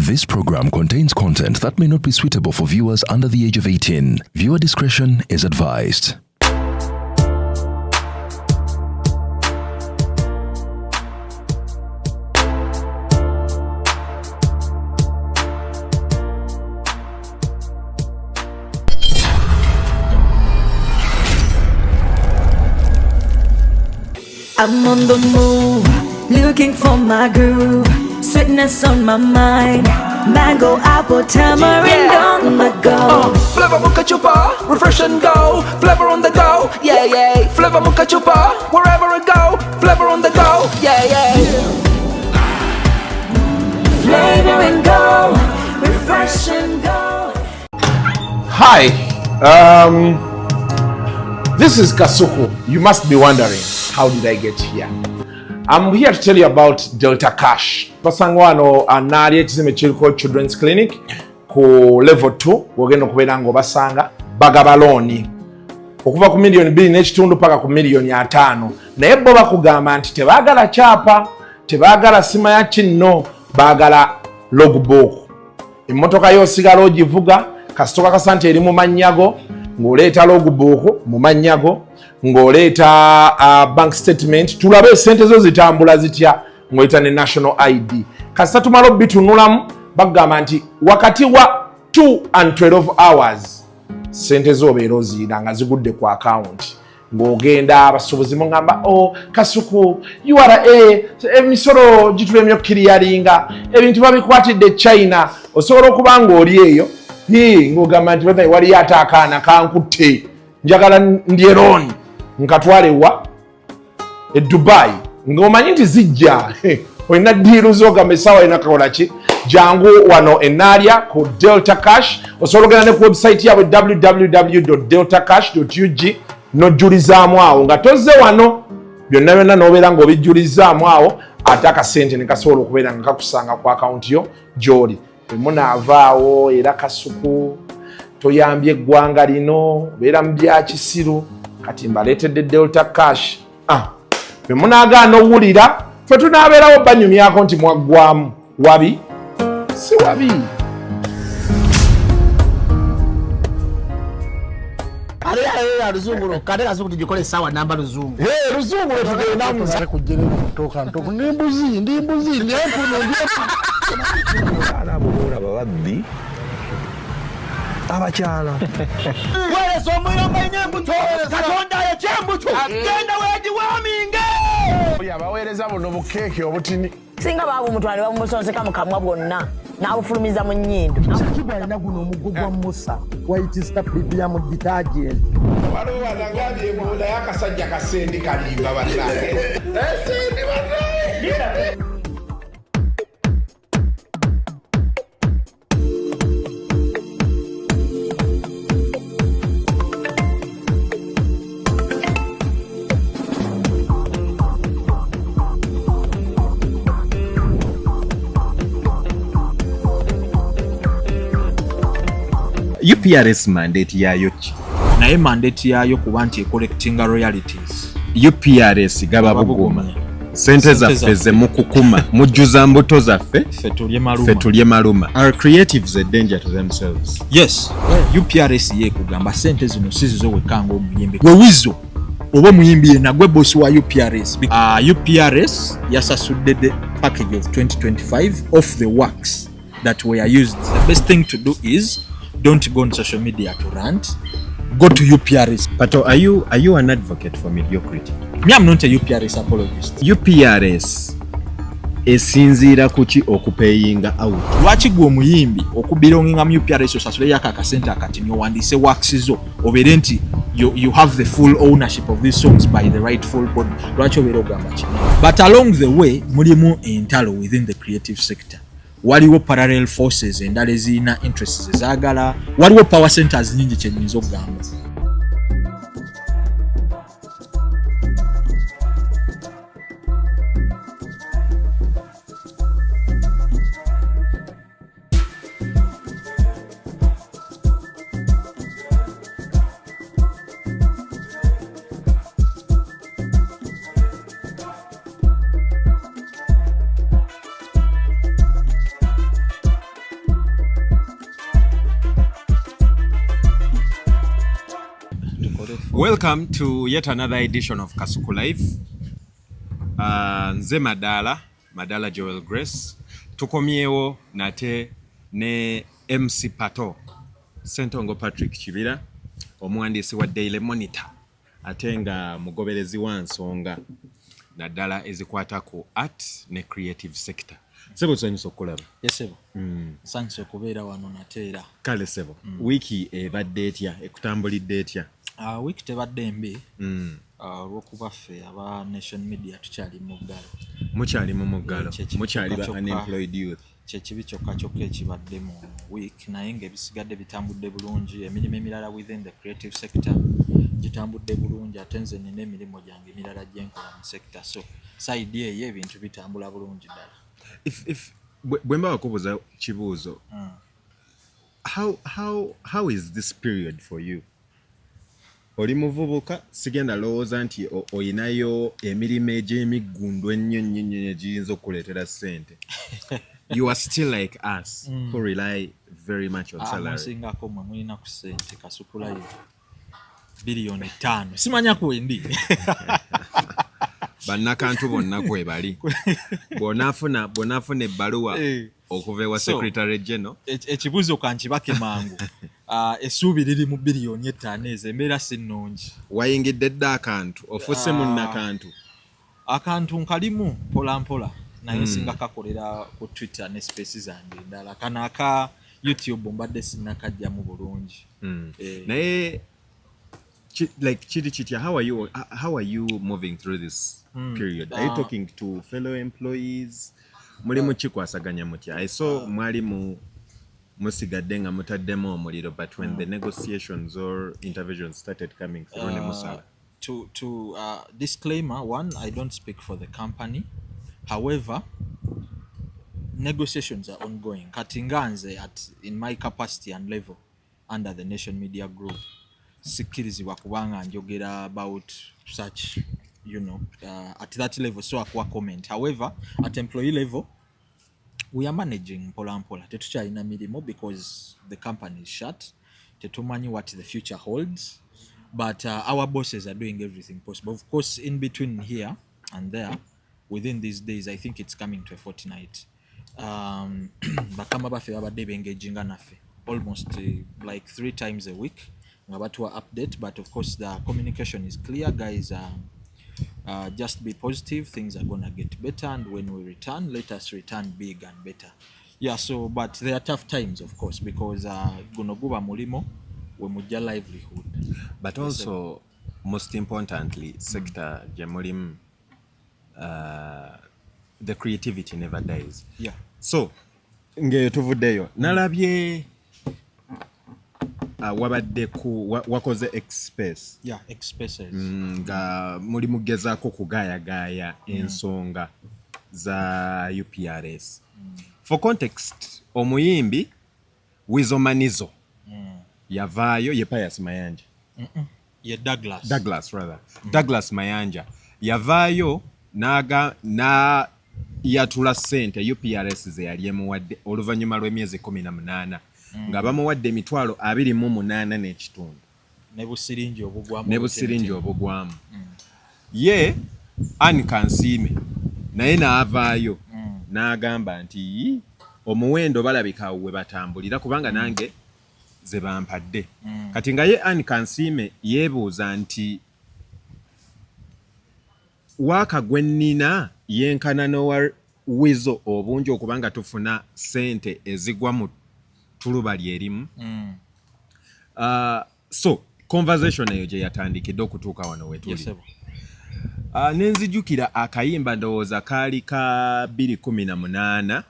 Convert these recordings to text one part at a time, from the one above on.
This program contains content that may not be suitable for viewers under the age of 18. Viewer discretion is advised. I'm on the move, looking for my groove. Sweetness on my mind, mango, apple, tamarind on the go. Flavor Muka Chupa, refresh and go. Flavor on the go, yeah, yeah. Flavor Muka Chupa, wherever I go. Flavor on the go, yeah, yeah. Flavor and go, refresh and go. Hi, this is Kasuku. You must be wondering, how did I get here? I'm here to tell you about Delta Cash. Pasangwano anali ekizimbe kiriko Children's Clinic ku level 2 wogenda okubeera ng'obasanga bagaba looni okuva ku $2 million paka ku $5 million. Naye bo bakugamba nti tebaagala kyapa, tebaagala sima ya kinno, baagala logbook. Emmotoka y'osigala ogivuga kasitoka kasante eri mu mannyago ng'oleeta logbook mu mannyago ng'oleeta bank statement tulabe esente zo zitambula zitya ng'oleeta ne national ID. Kasita tumala bitunulamu bagamba nti wakati wa 2 and 12 hours sente zo obeera oziina nga zigudde ku account ng'ogenda abasuubuzi mugamba Kasuku URA emisolo gitulemye okukiriyalinga ebintu babikwatidde China osobola okuba ng'oli eyo ng'ogamba nti waliyo ate akaana kankutte njagala ndyerooni nkatwale wa Dubai ng'omanyi nti zijja olina diiru z'ogamba essaawa olina kakola ki jangu wano enaalya ku Delta Cash. Osobola ogenda ne ku website yaabwe www.deltacash.ug n'ojjulizaamu awo nga tozze wano byonna byonna n'obeera ng'obijjulizaamu awo ate akasente ne kasobola okubeera nga kakusanga ku akawunti yo gy'oli. Emunaavaawo era Kasuku toyambye eggwanga lino obeera mu bya kisiru kati mbaleetedde Delta Cash. Bwe munaagaana owulira ffe tunaabeerawo banyumyako nti mwaggwamu wabi si wabi. Luzungu kale Kasuku tujikole sawa namba luzungu. Luzungu tugenda mu kujjere kutoka ntoko nimbuzi nyenkuno ana bubura babaddi abakyala wale somuyomba nyembuto katonda ya chembuto genda weji waminge yabaweereza buno bukeeke obutini singa babu mutwale bamusonseka mukamwa bwonna n'abufulumiza mu nnyindo akibwa alina guno omuggo gwa Musa wayitista premium detergent waliwo wanagambye ebola y'akasajja kasendi kalimba bannange esendi bannange. UPRS mandate yayo ki? Naye mandate yayo kuba nti collecting royalties. UPRS gaba buguma. Sente zaffe ze mukukuma mujjuza mbuto zaffe ffe tulye maluma. Are creatives a danger to themselves? Yes. UPRS ye kugamba sente zino sizizo wekanga omuyimbi. Gwe wizo oba muyimbi yena gwe boss wa UPRS. UPRS yasasudde the package of 2025 of the works that were used. The best thing to do is don't go on social media to rant. Go to UPRS. But are you an advocate for mediocrity? Me, I'm not a UPRS apologist. UPRS esinziira kuki okupayinga out. Lwaki gwe omuyimbi okubirongera mu UPRS osasule yaka akasente akati nyowandiise works zo obeere nti you have the full ownership of these songs by the rightful body. Lwaki obeera ogamba ki? But along the way mulimu entalo within the creative sector. Waliwo parallel forces endala ezirina interests ezaagala, waliwo power centers nyingi kyenyinza okugamba. Welcome to yet another edition of Kasuku Live. Nze Madala Joel Grace. Tukomyewo nate ne MC Pato. Sentongo Patrick Chibira. Omuwandiisi wa Daily Monitor. Ate nga mugoberezi wa nsonga naddala ezikwata ku art ne creative sector. Sebo tusanyusa okukulaba. Yes, sebo. Nsanyusa okubeera wano nate era. Kale sebo. Wiki ebadde etya? Ekutambulidde etya? Wiki tebadde mbi. Olw'okuba ffe aba Nation Media tukyali mu ggalo. Mukyali mu muggalo. Mukyali ba unemployed youth. Kyekibi kyokka ekibadde mu week naye ng'ebisigadde bitambudde bulungi. Emirimu emirala within the creative sector gitambudde bulungi ate nze nina emirimu gyange emirala gye nkola mu sector. So side eyo ebintu bitambula bulungi ddala. If bwe mba wakubuuza kibuuzo, how is this period for you? Oli muvubuka sigenda lowooza nti oyinayo emirimu egy'emiggundu ennyo egiyinza okukuleetera ssente. You are still like us who rely very much on salary. Musingako mwe mulina ku ssente Kasuku Live biliyoni 5. Simanya kwendi. Bannakantu bonna kwebali. Bw'onaafuna ebbaluwa okuva ewa Secretary General. Ekibuuzo kankibake mangu. Essuubi liri mu biliyoni 5 ezo embeera si nnungi. Wayingidde dda akantu ofusse munnakantu. Akantu nkalimu mpola mpola naye singa kakolera ku Twitter ne spaces zange endala. Kano aka YouTube mbadde sinnakajjamu bulungi. Naye like chidi chitya, how are you moving through this period? Are you talking to fellow employees? Mulimu kikwasaganya mutya? I saw mwali musigadde nga mutaddemu omuliro, but when the negotiations or interventions started coming through ne musala. To disclaimer, one, I don't speak for the company. However, negotiations are ongoing. Katinganze in my capacity and level under the Nation Media Group. Sikirizibwa kubanga njogera about such, at that level, so akwa comment. However, at employee level, we are managing mpola mpola. Tetukyalina mirimo because the company is shut. Tetumanyi what the future holds. But our bosses are doing everything possible. Of course, in between here and there, within these days, I think it's coming to a fortnight. Bakama bafe babadde bengaginga naffe almost like 3 times a week. About to update, but of course the communication is clear, guys. Just be positive, things are gonna get better, and when we return, let us return big and better. Yeah, so but there are tough times, of course, because gunoguba mulimo we mujja livelihood, but also most importantly sector jamulim, the creativity never dies. Yeah, so nge tuvuddeyo nalabye wabadde wakoze X-Space. Yeah, X-Spaces. Nga muli mugezaako kugaayagaaya ensonga za UPRS. For context, omuyimbi Wizo Manizo yavaayo ye Pius Mayanja. Ye Douglas rather. Douglas Mayanja yavaayo na yatula ssente UPRS ze yali emuwadde oluvannyuma lw'emyezi 18. Nga bamuwadde emitwalo 28 n'ekitundu. Ne busiringi obugwamu. Ye KANSIIME naye n'avaayo n'agamba nti omuwendo balabika we batambulira kubanga nange ze bampadde. Kati nga ye KANSIIME yeebuuza nti waaka gwe nnina yenkana n'owa Wizo obungi okubanga tufuna ssente ezigwa mu tuluba lyerimu. So conversation eyo gye yatandikidde okutuuka wano wetuli. Yes, nenzijukira akayimba ndowooza kaali ka 2018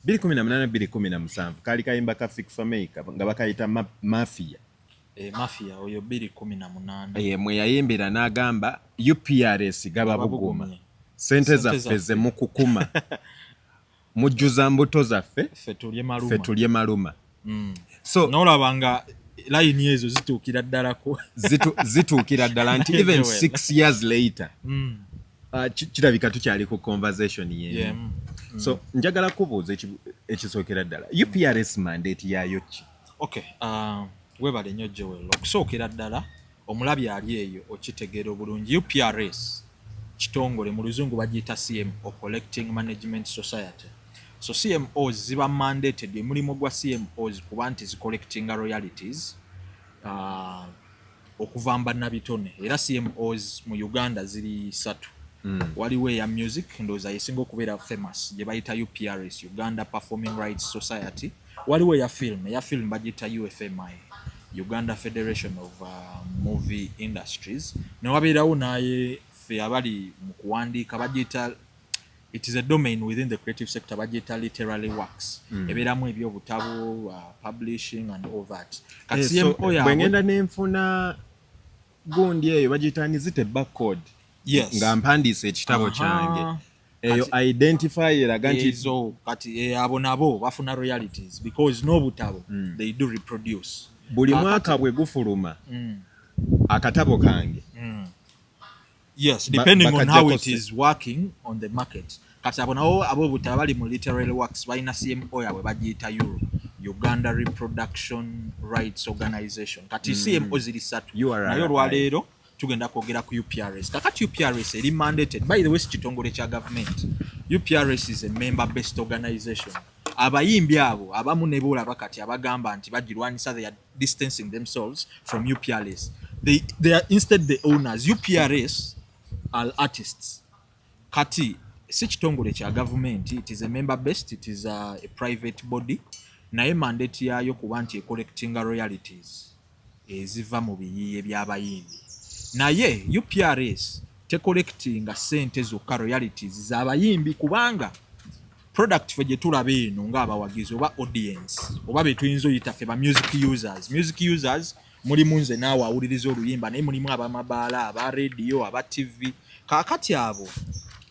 2017 kaali kayimba ka Fix for Make nga bakayita Mafia. Mafia oyo 2018 mwe yayimbira n'agamba UPRS gaba buguma sente zaffe ze mukukuma mujjuza mbuto zaffe ffe tulye maluma. So n'olabanga line ezo zituukira ddalako zituukira ddala nti even 6 years later kirabika tukyali ku conversation yenu. So njagala kubuuza ekisookera ddala UPRS mandate yayo ki? Okay, webale nnyo Joel. Okusookera ddala omulabi ali eyo okitegeera obulungi. UPRS kitongole mu luzungu bagiyita CMO, Collecting Management Society. So CMOs ziba mandated, emulimo gwa CMOs kuba nti zicollectinga royalties okuva mbannabitone. Era CMOs mu Uganda ziri 3. Waliwo eya music, ndowooza yesinga okubeera famous, gye bayita UPRS, Uganda Performing Rights Society. Waliwo eya film bagiyita UFMI, Uganda Federation of Movie Industries. Ne wabeerawo naye ffe abali mu kuwandiika bagiyita, it is a domain within the creative sector, bagiyita literary works. Ebeeramu ebyobutabo, publishing and all that. Bwengenda nenfuna gundi eyo bagiyita nizite backcode. Yes. Nga mpandiise ekitabo kyange. Eyo identify eraga nti ezo kati abo nabo bafuna royalties because n'obutabo they do reproduce. Buli mwaka bwe gufuluma akatabo kange. Yes, depending on how it is working on the market. Kati abo nabo abobutabo bali mu literary works balina CMO yabwe bagiyita Uganda Reproduction Rights Organization. Kati CMO ziri 3. Nayo lwaleero tugenda kwogera ku UPRS. Kakati UPRS eri mandated, by the way, kitongole kya government. UPRS is a member based organization. Abayimbi abo abamu ne bola bakati abagamba nti bagirwanisa, they are distancing themselves from UPRS. They are instead the owners. UPRS are artists. Kati si kitongole kya government, it is a member based, it is a private body. Naye mandate yayo kuba nti collecting royalties eziva mu biyiiye by'abayimbi. Naye UPRS te collecting sente zokka royalties z'abayimbi kubanga product fe gye tulaba eno ng'abawagizi oba audience oba betuyinza oyita ffe ba music users mulimu nze naawe awuliriza oluyimba naye mulimu abamabaala, aba radio, aba TV. Kaakati abo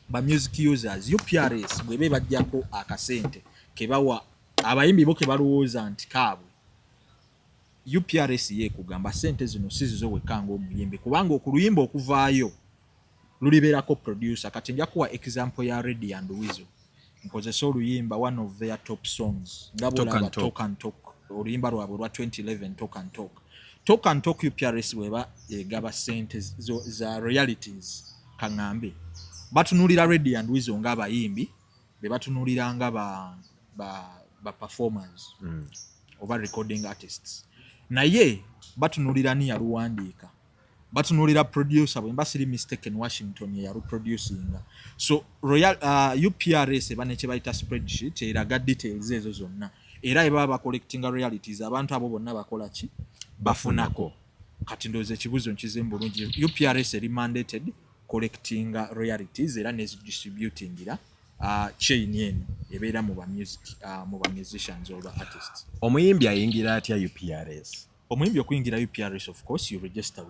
ba music users UPRS bwebe bajjako akasente kebawa abayimbi bo ke balowooza nti kaabwe. UPRS ye kugamba sente zino sizizo wekanga omuyimbi kubanga okuluyimba okuvaayo lulibeerako producer. Kati nja kuwa example ya Reddy and Weasal. Nkozesa oluyimba one of their top songs ngabo Talk and Talk, oluyimba lwabwe lwa 2011 Talk and Talk. Talk and Talk UPRS weba egaba sente za royalties kangambe. Batunulira Reddy and Weasal ng'abayimbi, be batunulira nga ba performers oba recording artists. Naye batunulira ni yaluwandiika, batunulira producer bwe mbasiri mistaken Washington ya reproducinga. So UPRS ebane kye bayita spreadsheet eraga details ezo zonna, era eba ba collecting royalties abantu abo bonna bakola ki bafunako. Kati ndoze ekibuzo nkizimu bulungi. UPRS eri mandated collecting royalties era ne distributingira chain eno ebeera mu ba music mu ba musicians or artists. Omuyimbi ayingira atya UPRS? Omuyimbi okuyingira UPRS, of course you register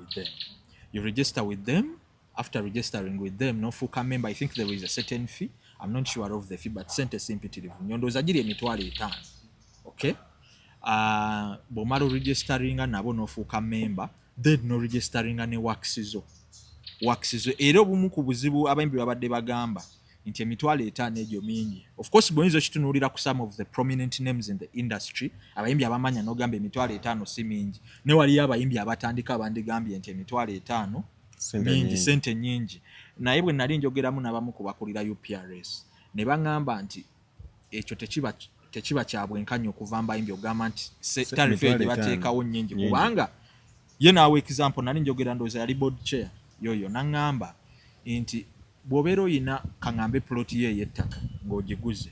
with them. After registering with them nofuuka member. I think there is a certain fee, I'm not sure of the fee, but sente simpitirivu nyondoza giri emitwalo 5. Okay, bwomala registeringa nabo nofuuka member, then no registeringa ne waxizo era obumu ku buzibu abayimbi babadde bagamba nti emitwalo 5 egyo mingi. Of course bwinzo kitunulira ku some of the prominent names in the industry, abayimbi abamanya n'ogamba emitwalo 5 si mingi, ne wali abayimbi abatandika abandigambye nti emitwalo 5 mingi, sente nyingi. Naye bwe nali njogeramu n'abamu ku bakulira UPRS ne bangamba nti ekyo tekiba kya bwenkanya okuva mbayimbi ogamba nti tarifu gye bateekawo nyingi kubanga ye naawe example nali njogera ndowooza yali board chair yoyo nangamba nti bw'obeera oyina kaŋŋambe ploti ye ey'ettaka ng'ogiguze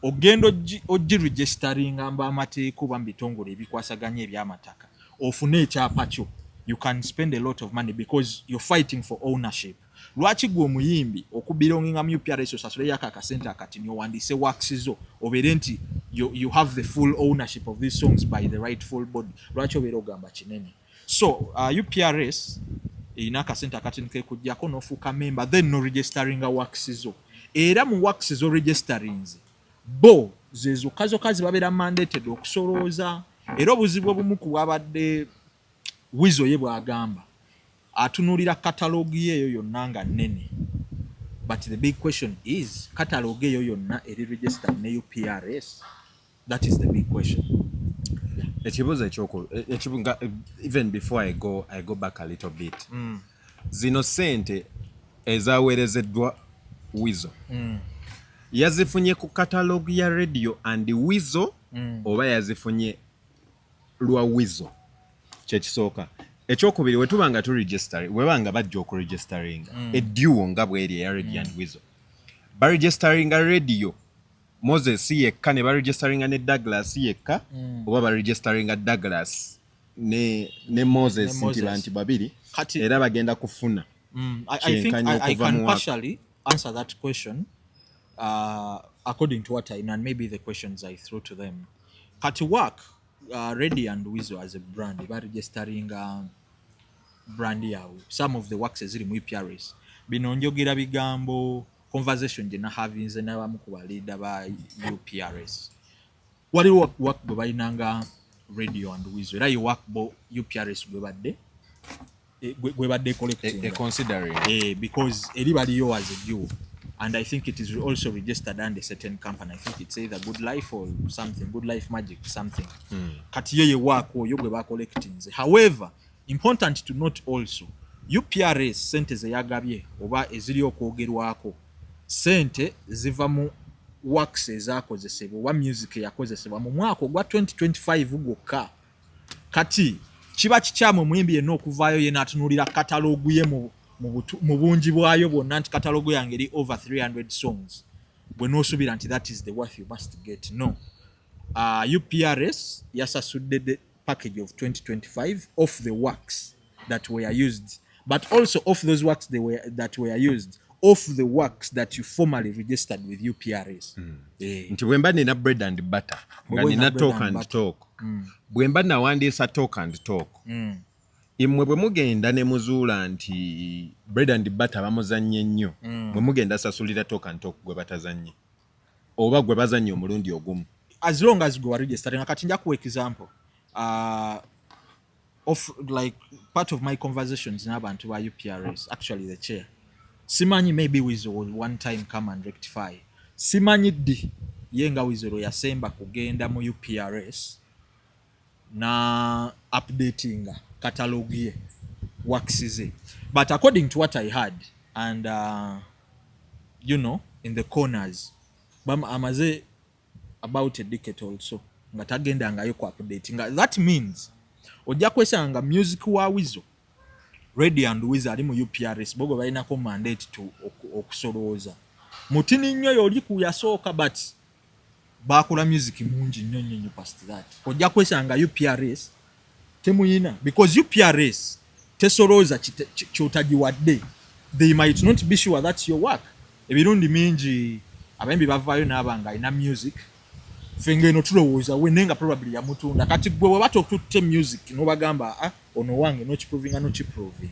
ogenda ogiregisteringa mba amateeka oba mu bitongole ebikwasaganya eby'amataka ofune ekyapa kyo, you can spend a lot of money because you're fighting for ownership. Lwaki gwe omuyimbi okubirongera mu UPRS osasule yaka akasente akati n'owandiise works zo obeere nti you have the full ownership of these songs by the rightful body, lwaki obeera ogamba kinene? So UPRS erina akasente akati nkekujjako n'ofuuka member, then no registeringa works zo, era mu works zo registerings bo zezo kazi babeera mandated okusolooza. Era obuzibu obumu ku bwabadde Weasal ye bwagamba atunulira catalogue yeyo yonna nga nnene, but the big question is catalogue eyo yonna eri registered ne UPRS? That is the big question. ekibuzo ekyoko ekibunga even before I go back a little bit. Zino sente ezaweerezeddwa WEASAL yazifunye ku catalog ya radio and WEASAL oba yazifunye lwa WEASAL kyekisooka. Ekyokubiri wetubanga webanga bajja okuregisteringa edduo nga bweri eya radio and WEASAL baregisteringa radio Moses yekka ne baregisteringa ne Douglas yekka oba baregisteringa Douglas ne Moses nti bantu babiri era bagenda kufuna. I think I can partially answer that question according to what I know and maybe the questions I threw to them. Kati work radio and WEASAL as a brand baregistering brand yawe some of the works ziri mu UPRS bino njogera bigambo conversation je na havinze n'abamu ku balida ba UPRS waliwo work bwe balinanga radio and WEASAL era work bo UPRS gwe badde collecting considering because eri baliyo as a duo and I think it is also registered under a certain company. I think it's either Good Life or something, Good Life Magic something. Kati ye work oyo gwe ba collecting. However, important to note also, UPRS sente ze yagabye oba eziri okwogerwako sente ziva mu works ezakozesebwa oba music yakozesebwa mu mwaka gwa 2025 gwokka. Kati kiba kikyamu muyimbi yenna okuvaayo yena atunulira katalogu ye mu bungi bwayo bwonna nti katalogu yange eri over 300 songs bwe noosubira nti that is the worth you must get. No. UPRS yasasudde the package of 2025 of the works that were used, but also of those works that were used, of the works that you formally registered with UPRS. Nti bwemba nina bread and butter nga nina talk and talk bwemba nawandiisa talk and talk imwe bwe mugenda ne muzuula nti bread and butter bamuzannye nnyo bwe mugenda sasulira talk and talk gwe batazannye oba gwe bazannye omulundi ogumu as long as go registering. Kati nja ku example of like part of my conversations n'abantu ba UPRS, actually the chair simanyi maybe WEASAL will one time come and rectify simanyi ddi yenga WEASAL yasemba kugenda mu UPRS na updating catalog ye works ze, but according to what I heard and you know in the corners amaze about a decade also nga tagenda nga yo ku updating. That means ojja kwesanga music wa WEASAL radio and WEASAL ali mu UPRS bogo balinako mandate to okusolooza mutini nnyo yoli ku yasooka but bakola music mungi nnyo past that ojja kwesanga UPRS temuyina because UPRS tesolooza kyotagiwadde. They might not be sure that's your work. Ebirundi mingi abayimbi bavaayo n'abanga alina music fenge eno tulowooza wenenga probably yamutunda kati gwe bwe batokutte music n'obagamba ono wange nokiproving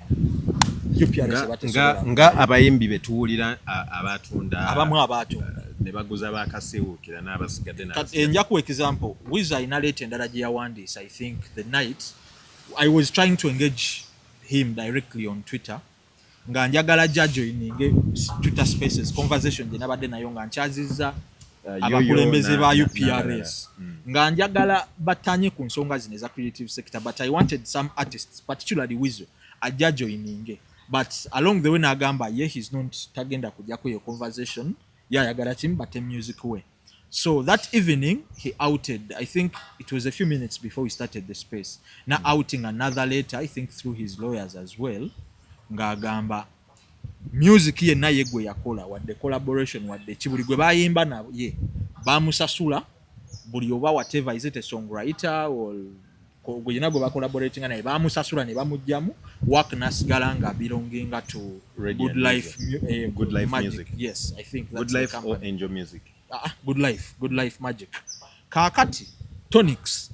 UPRS nga abayimbi betuwulira abatunda abamu abato ne baguza bakasiwukira n'abasigadde nja ku example WEASAL ina late endala gye yawandiisa. I think the night I was trying to engage him directly on Twitter nga njagala joininge Twitter spaces conversation gye nabadde nayo nga nkyazizza abakulembeze ba UPRS nga njagala batanye ku nsonga zino eza creative sector, but I wanted some artists particularly WEASAL ajja joininge, but along the way nagamba ye he's not tagenda kujja ku yo conversation yayagala kimbate music we. So that evening he outed, I think it was a few minutes before we started the space, na outing another letter I think through his lawyers as well nga agamba music ye naye gwe yakola wadde collaboration wadde kibuli gwe bayimba na ye bamusasula buli oba whatever, is it a songwriter or gwe yina gwe ba collaborating naye bamusasula ne bamujjamu work nasigala nga belonging to Good Life, Good Life Music. Yes, I think that's Good Life or Angel Music. Good Life Magic. Kakati Tonics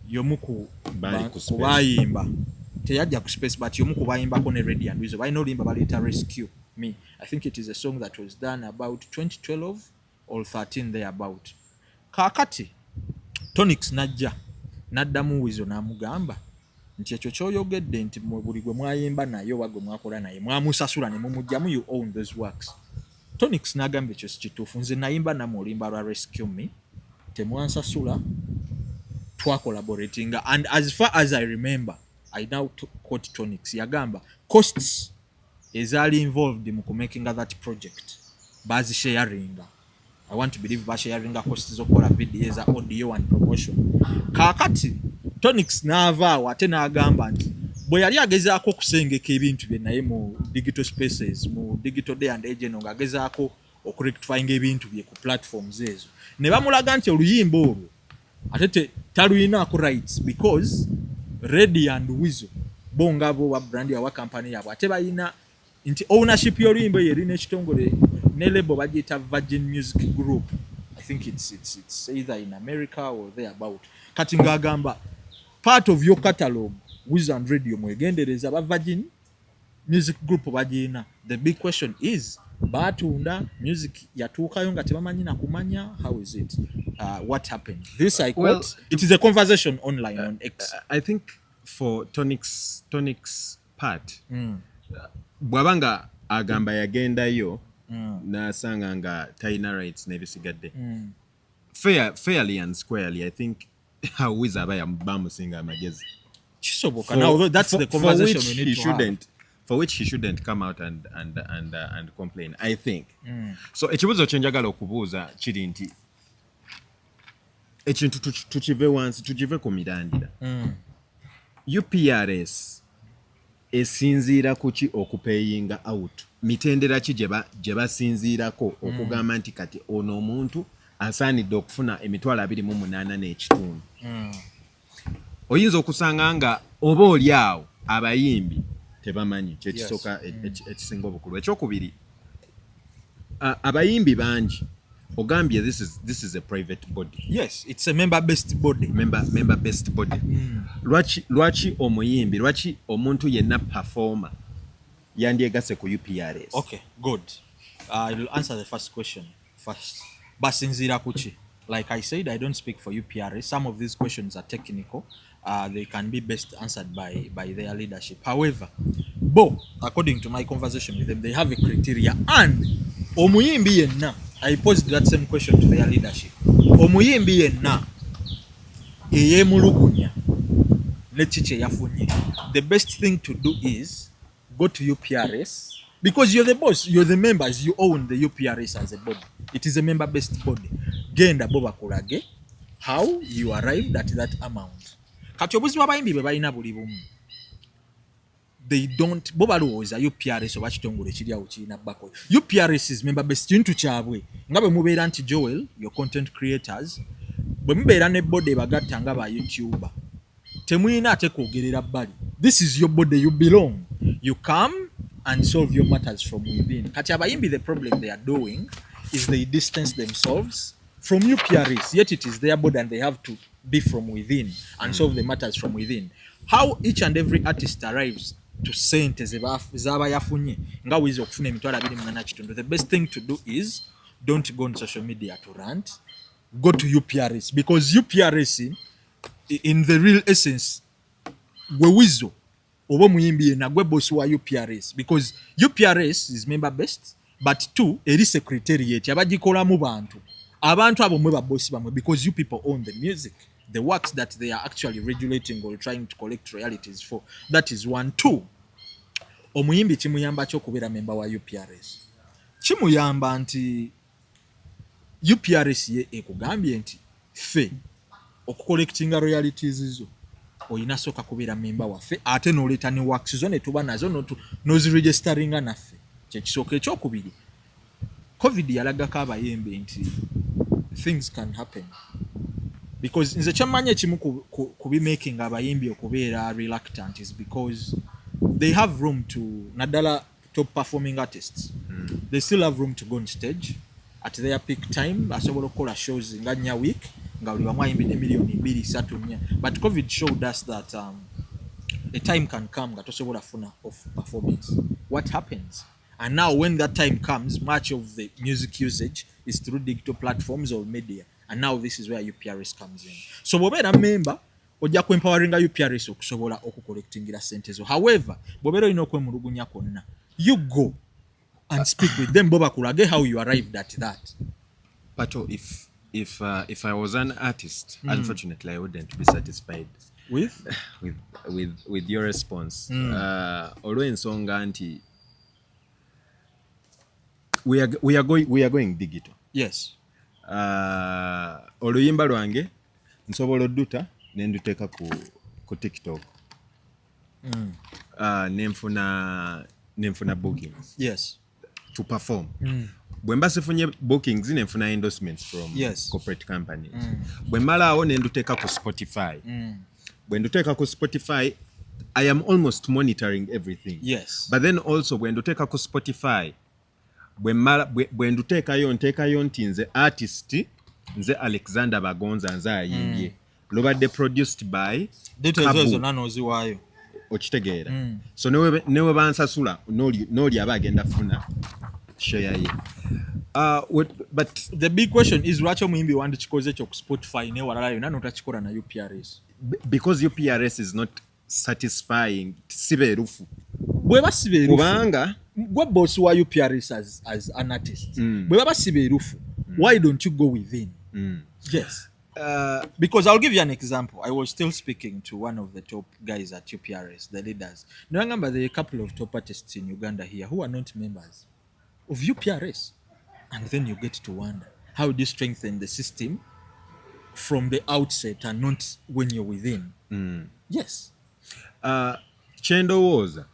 yomuku bayimba teyajja ku space but yomuku bayimba ko ne radio and WEASAL bayino limba baleta Rescue Me. I think it is a song that was done about 2012 or 13 there about. Kakati Tonics najja naddamu WEASAL namugamba nti ekyo kyoyogedde nti buli gwe mwayimba nayo wagwe mwakola naye mwamusasula ne mumujjamu you own those works. Tonics nagamba ekyo kituufu nze nayimba namwe olimba lwa Rescue Me temwansasula collaborating, and as far as I remember, I now quote Tonix yagamba costs ezaali involved in making that project bazi sharing. I want to believe sharing costs zokola video za audio and promotion. Kakati Tonix n'avaawo ate n'agamba nti bwe yali agezaako okusengeka ebintu bye naye mu digital spaces, mu digital day and age eno ng'agezaako okurectifying ebintu bye ku platforms ezo, ne bamulaga nti oluyimba olwo ate taluyinaako rights because Ready and Weasal bongabo wa brand ya wa company yabo ate bayina nti ownership y'oluyimba yerina ekitongole ne label bagiyita Virgin Music Group. I think it's either in America or thereabout. Kati ng'agamba part of your catalog Weasal and Radio mwegendereza ba Virgin Music Group bagina. The big question is batunda music yatuukayo nga tebamanyi na kumanya. How is it? What happened? This I quote. It is a conversation online on X. I think for Tonix part, bwabanga agamba yagendayo nasanga nga taina rights nebisigadde. Fairly and squarely, I think how Weasal bamusinga amagezi. Chisoboka. Now that's the conversation we need to have. For which he shouldn't come out and complain, I think. So ekibuzo kyenjagala okubuuza kiri nti ekintu tukive wansi tukive ku mirandira. UPRS esinziira kuki okupayinga out? Mitendera ki gye basinziirako okugamba nti kati ono omuntu asaanidde okufuna emitwalo 28 n'ekitundu. Oyinza okusanga nga oba oli awo abayimbi tebamanyi kyekisooka ekisinga obukulu. Ekyokubiri, abayimbi bangi ogambye this is a private body. Yes, it's a member based body. Member based body. Lwaki omuyimbi, lwaki omuntu yenna performer yandyegase ku UPRS? Okay, good. I will answer the first question first. Basinzira kuchi. Like I said, I don't speak for UPRS. Some of these questions are technical. They can be best answered by their leadership. However, according to my conversation with them, they have a criteria. And omuyimbi yenna, I posed that same question to their leadership. Omuyimbi yenna eyemulugunya nechiche yafunye. The best thing to do is go to UPRS because you're the boss, you're the members, you own the UPRS as a body. It is a member-based body. Genda boba kulage how you arrived at that amount. Kati obuzima bayimbi be balina buli bumu. They don't bobalowooza UPRS oba kitongole kiri awo kirina bako. UPRS is member-based kintu kyabwe. Nga bwe mubeera nti Joel, your content creators, bwe mubeera ne body bagatta nga ba YouTuber. Temuyina ate kwogerera bbali. This is your body, you belong. You come and solve your matters from within. Kati abayimbi, the problem they are doing is they distance themselves from UPRS, yet it is their body and they have to be from within and solve the matters from within. How each and every artist arrives to sente zaba yafunye nga wizo okufuna emitwalo 28 kitundu. The best thing to do is don't go on social media to rant. Go to UPRS because UPRS in the real essence gwe wizo oba muyimbi na gwe boss wa UPRS because UPRS is member based but two eri secretariat abagikolamu bantu abo mwe ba boss bamwe because you people own the music, the works that they are actually regulating or trying to collect royalties for. That is one. Two, omuyimbi kimuyamba kyo kubeera member wa UPRS. Kimuyamba nti UPRS ye ekugambye nti fe okucollectinga royalties zo oyina soka kubeera member waffe ate n'oleeta ne works zo ne tuba nazo n'oziregisteringa naffe. Kyekisooka ekyokubiri, COVID yalagako abayimbi nti things can happen because nze kyamanya ekimu kubi making abayimbi okubeera reluctant is because they have room to nadala top performing artists. They still have room to go on stage at their peak time. Asobola okukola shows nga nya week nga buli wamu ayimbi ne million 2-3 but COVID showed us that a time can come nga tosobola funa of performance. What happens? And now when that time comes, much of the music usage is through digital platforms or media. And now this is where UPRS comes in. So bobera member ojja ku empowering UPRS okusobola okucollectingira sente zo. However, bobera olina okwemulugunya kwonna. You go and speak with them boba kulage how you arrived at that. But if if I was an artist, unfortunately, I wouldn't be satisfied with with your response. Olw'ensonga nti we are going digital. Yes. Oluyimba lwange nsobola odduta ne nduteeka ku TikTok. Nenfuna bookings. Yes. To perform. Bwe mba sifunye bookings ne nfuna endorsements from corporate companies. Bwe malaawo ne nduteeka ku Spotify. Bwe nduteeka ku Spotify, I am almost monitoring everything. Yes. But then also bwe nduteeka ku Spotify, bwe nduteekayo nteekayo nti nze artist, nze Alexander Bagonza nze ayimbye. Lubadde produced by details ezo nanoziwaayo. Okitegeera. So newe bansasula n'oli aba agenda funa share ye. But the big question is lwaki omuyimbi wandi kikoze ekyo ku Spotify ne walala yonna notakikola na UPRS? Because UPRS is not satisfying. Sibeerufu. Bweba sibeerufu. Kubanga gwe boss wa UPRS as an artist. Bweba sibeerufu. Why don't you go within? Yes. Because I'll give you an example. I was still speaking to one of the top guys at UPRS, the leaders. Now remember there are a couple of top artists in Uganda here who are not members of UPRS. And then you get to wonder, how do you strengthen the system from the outset and not when you're within? Yes. Chendowooza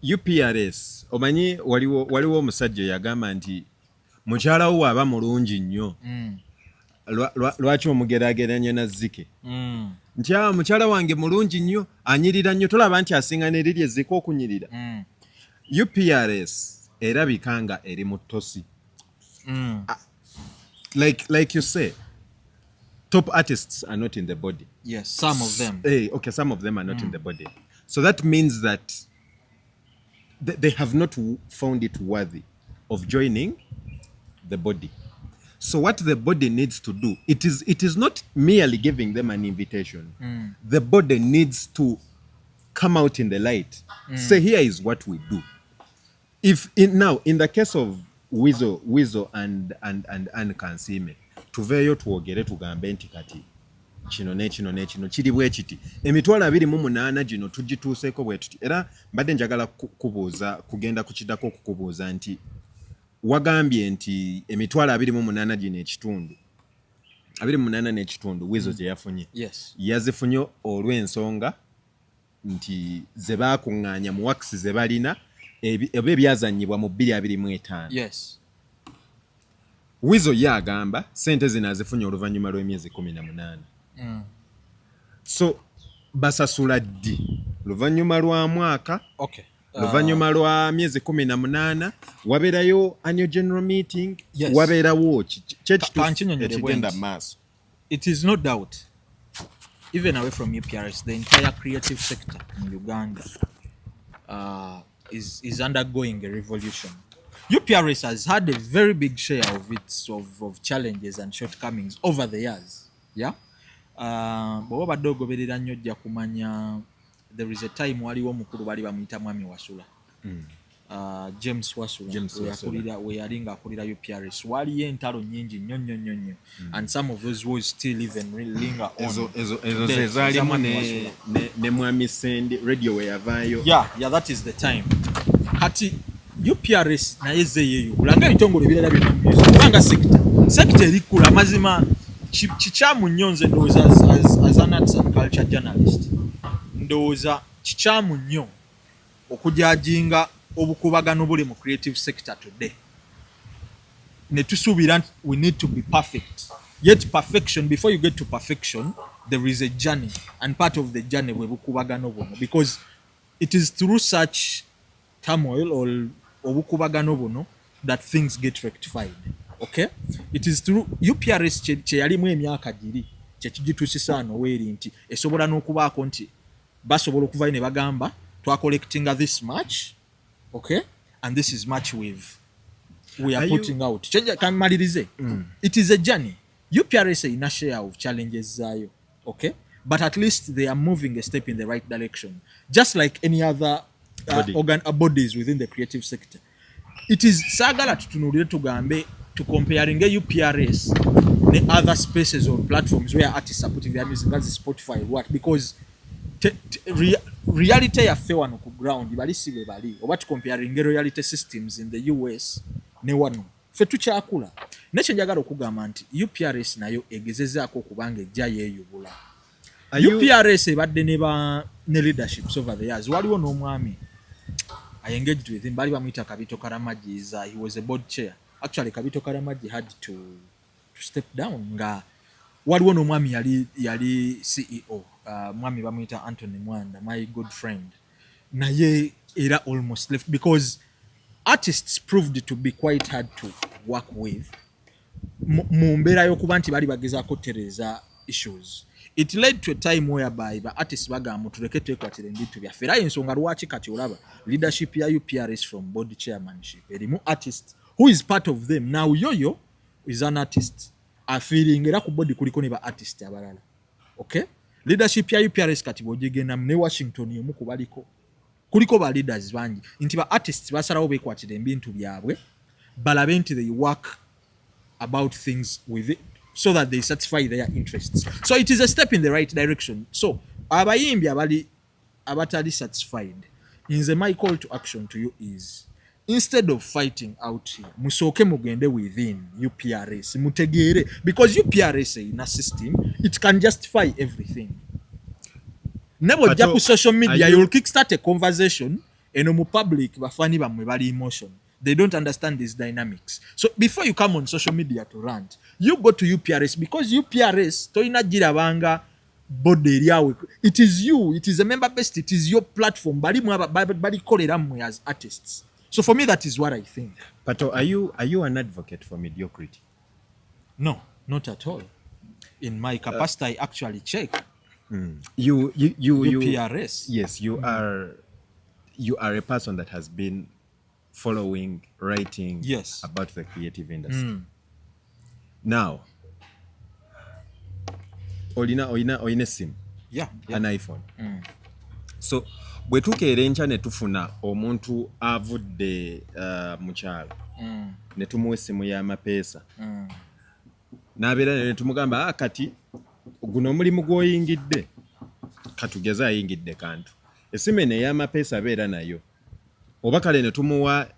UPRS omanyi waliwo omusajja yagamba nti mukyala wo aba mulungi nnyo. Lwaki omugeraageranya na Zike? Nti mukyala wange mulungi nnyo anyirira nnyo, tolaba nti asinga n'eriri ezzike okunyirira. UPRS erabika nga eri mu ttosi. Like you say, top artists are not in the body. Yes, some of them. Okay, some of them are not in the body. So that means that they have not found it worthy of joining the body. So what the body needs to do, it is not merely giving them an invitation. The body needs to come out in the light. Say, here is what we do. In the case of WEASAL and KANSIIME, tuveeyo tuwogere tugambe nti kati kino n'ekino kiri bwe kiti. Emitwalo 28 gino tugituuseeko bwe tuti. Era mbadde njagala kugenda kukiddako okukubuuza nti wagambye nti emitwalo 28 gino ekitundu 28 n'ekitundu WEASAL gye yafunye. Yes. Yazifunye olw'ensonga nti ze baakuŋŋaanya mu wakisi ze balina ebyo ebyazannyibwa mu 2025. Yes. WEASAL yagamba sente zino azifunye oluvannyuma lw'emyezi 18. So basasula ddi? Luvannyuma lwa mwaka. Okay. Luvannyuma lwa myezi 18 wabeerayo annual general meeting. Yes. Wabeerawo ekigenda maaso. It is no doubt, even away from UPRS, the entire creative sector in Uganda is undergoing a revolution. UPRS has had a very big share of challenges and shortcomings over the years. Yeah. Bw'oba badde ogoberera nnyo ojja kumanya there is a time waliwo omukulu bali bamuyita Mwami Wasula. James Wasula we yali ng'akulira UPRS. Waliyo entalo nnyingi nnyo and some of those was still even linger on. Ezo ze zaalimu ne Mwami Sendi radio we yavaayo. Yeah, that is the time. Kati UPRS naye zeeyo kulanga ebitongole ebirala byonna mu music. Kubanga sector erikula mazima kikyamu nnyo nze ndowooza as an arts and culture journalist. Ndowooza kikyamu nnyo okujajinga obukubagano buli mu creative sector today. Ne tusuubira nti we need to be perfect. Yet perfection, before you get to perfection, there is a journey, and part of the journey bwe bukubagano buno, because it is through such turmoil or obukubagano buno that things get rectified. Okay? It is through UPRS kye yalimu emyaka giri kye kigituusisa wano weeri nti esobola n'okubaako nti basobola okuvayo ne bagamba twacollectinga this much, okay, and this is much we are putting out. Kamalirize. It is a journey. UPRS erina share of challenges zaayo, okay, but at least they are moving a step in the right direction, just like any other bodies within the creative sector. It is saagala tutunulire tugambe to comparing UPRS ne other spaces or platforms where artists are putting their music, that's Spotify, what, because reality yaffe wano ku ground bali si bwe bali oba comparing royalty systems in the US ne wano ffe tukyakula nekyo njagala okugamba nti UPRS nayo egezezaako okubanga ejja yeeyubula. UPRS ebadde ne leaderships over the years. Waliwo n'omwami I engaged with him, bali bamuyita Kabito Karamagi. He was a board chair. Actually Kabito Karamagi had to step down nga waliwo n'omwami yali CEO. Mwami bamuyita Anthony Mwanda, my good friend. Naye era almost left because artists proved to be quite hard to work with. Mu mbeera y'okuba nti bali bagezaako tereza issues. It led to a time whereby the artists bagamba tuleke twekwatira ebintu byaffe. Era ensonga lwaki kati olaba leadership ya UPRS from board chairmanship erimu artist who is part of them. Now Yoyo is an artist. Feeling era ku board kuliko ne ba artist abalala. Okay? Leadership ya UPRS kati bw'ogigenda ne Washington yomu kubaliko. Kuliko ba leaders bangi. Nti ba artists basalawo bekwatira ebintu byabwe balabe nti they work about things with it so that they satisfy their interests. So it is a step in the right direction. So abayimbi abatali satisfied. My call to action to you is instead of fighting out here, musoke mugende within UPRS, mutegere, because UPRS in a system, it can justify everything. Never jaku social media, you'll kickstart a conversation and mu public bafani bamwe bali emotion. They don't understand these dynamics. So before you come on social media to rant, you go to UPRS because UPRS toina jirabanga body yawe. It is you, it is a member based, it is your platform. Bali kolera mwe as artists. So for me that is what I think. But are you an advocate for mediocrity? No, not at all. In my capacity I actually check. You UPRS. Yes, you are a person that has been following, writing about the creative industry. Now, olina sim, an iPhone. So bwe tukeera enkya ne tufuna omuntu avudde mu kyalo ne tumuwa essimu y'amapeesa n'abeera ne tumugamba kati guno omulimu gw'oyingidde katugeze ayingidde kantu essimu eno ey'amapeesa abeera nayo oba kale ne tumuwa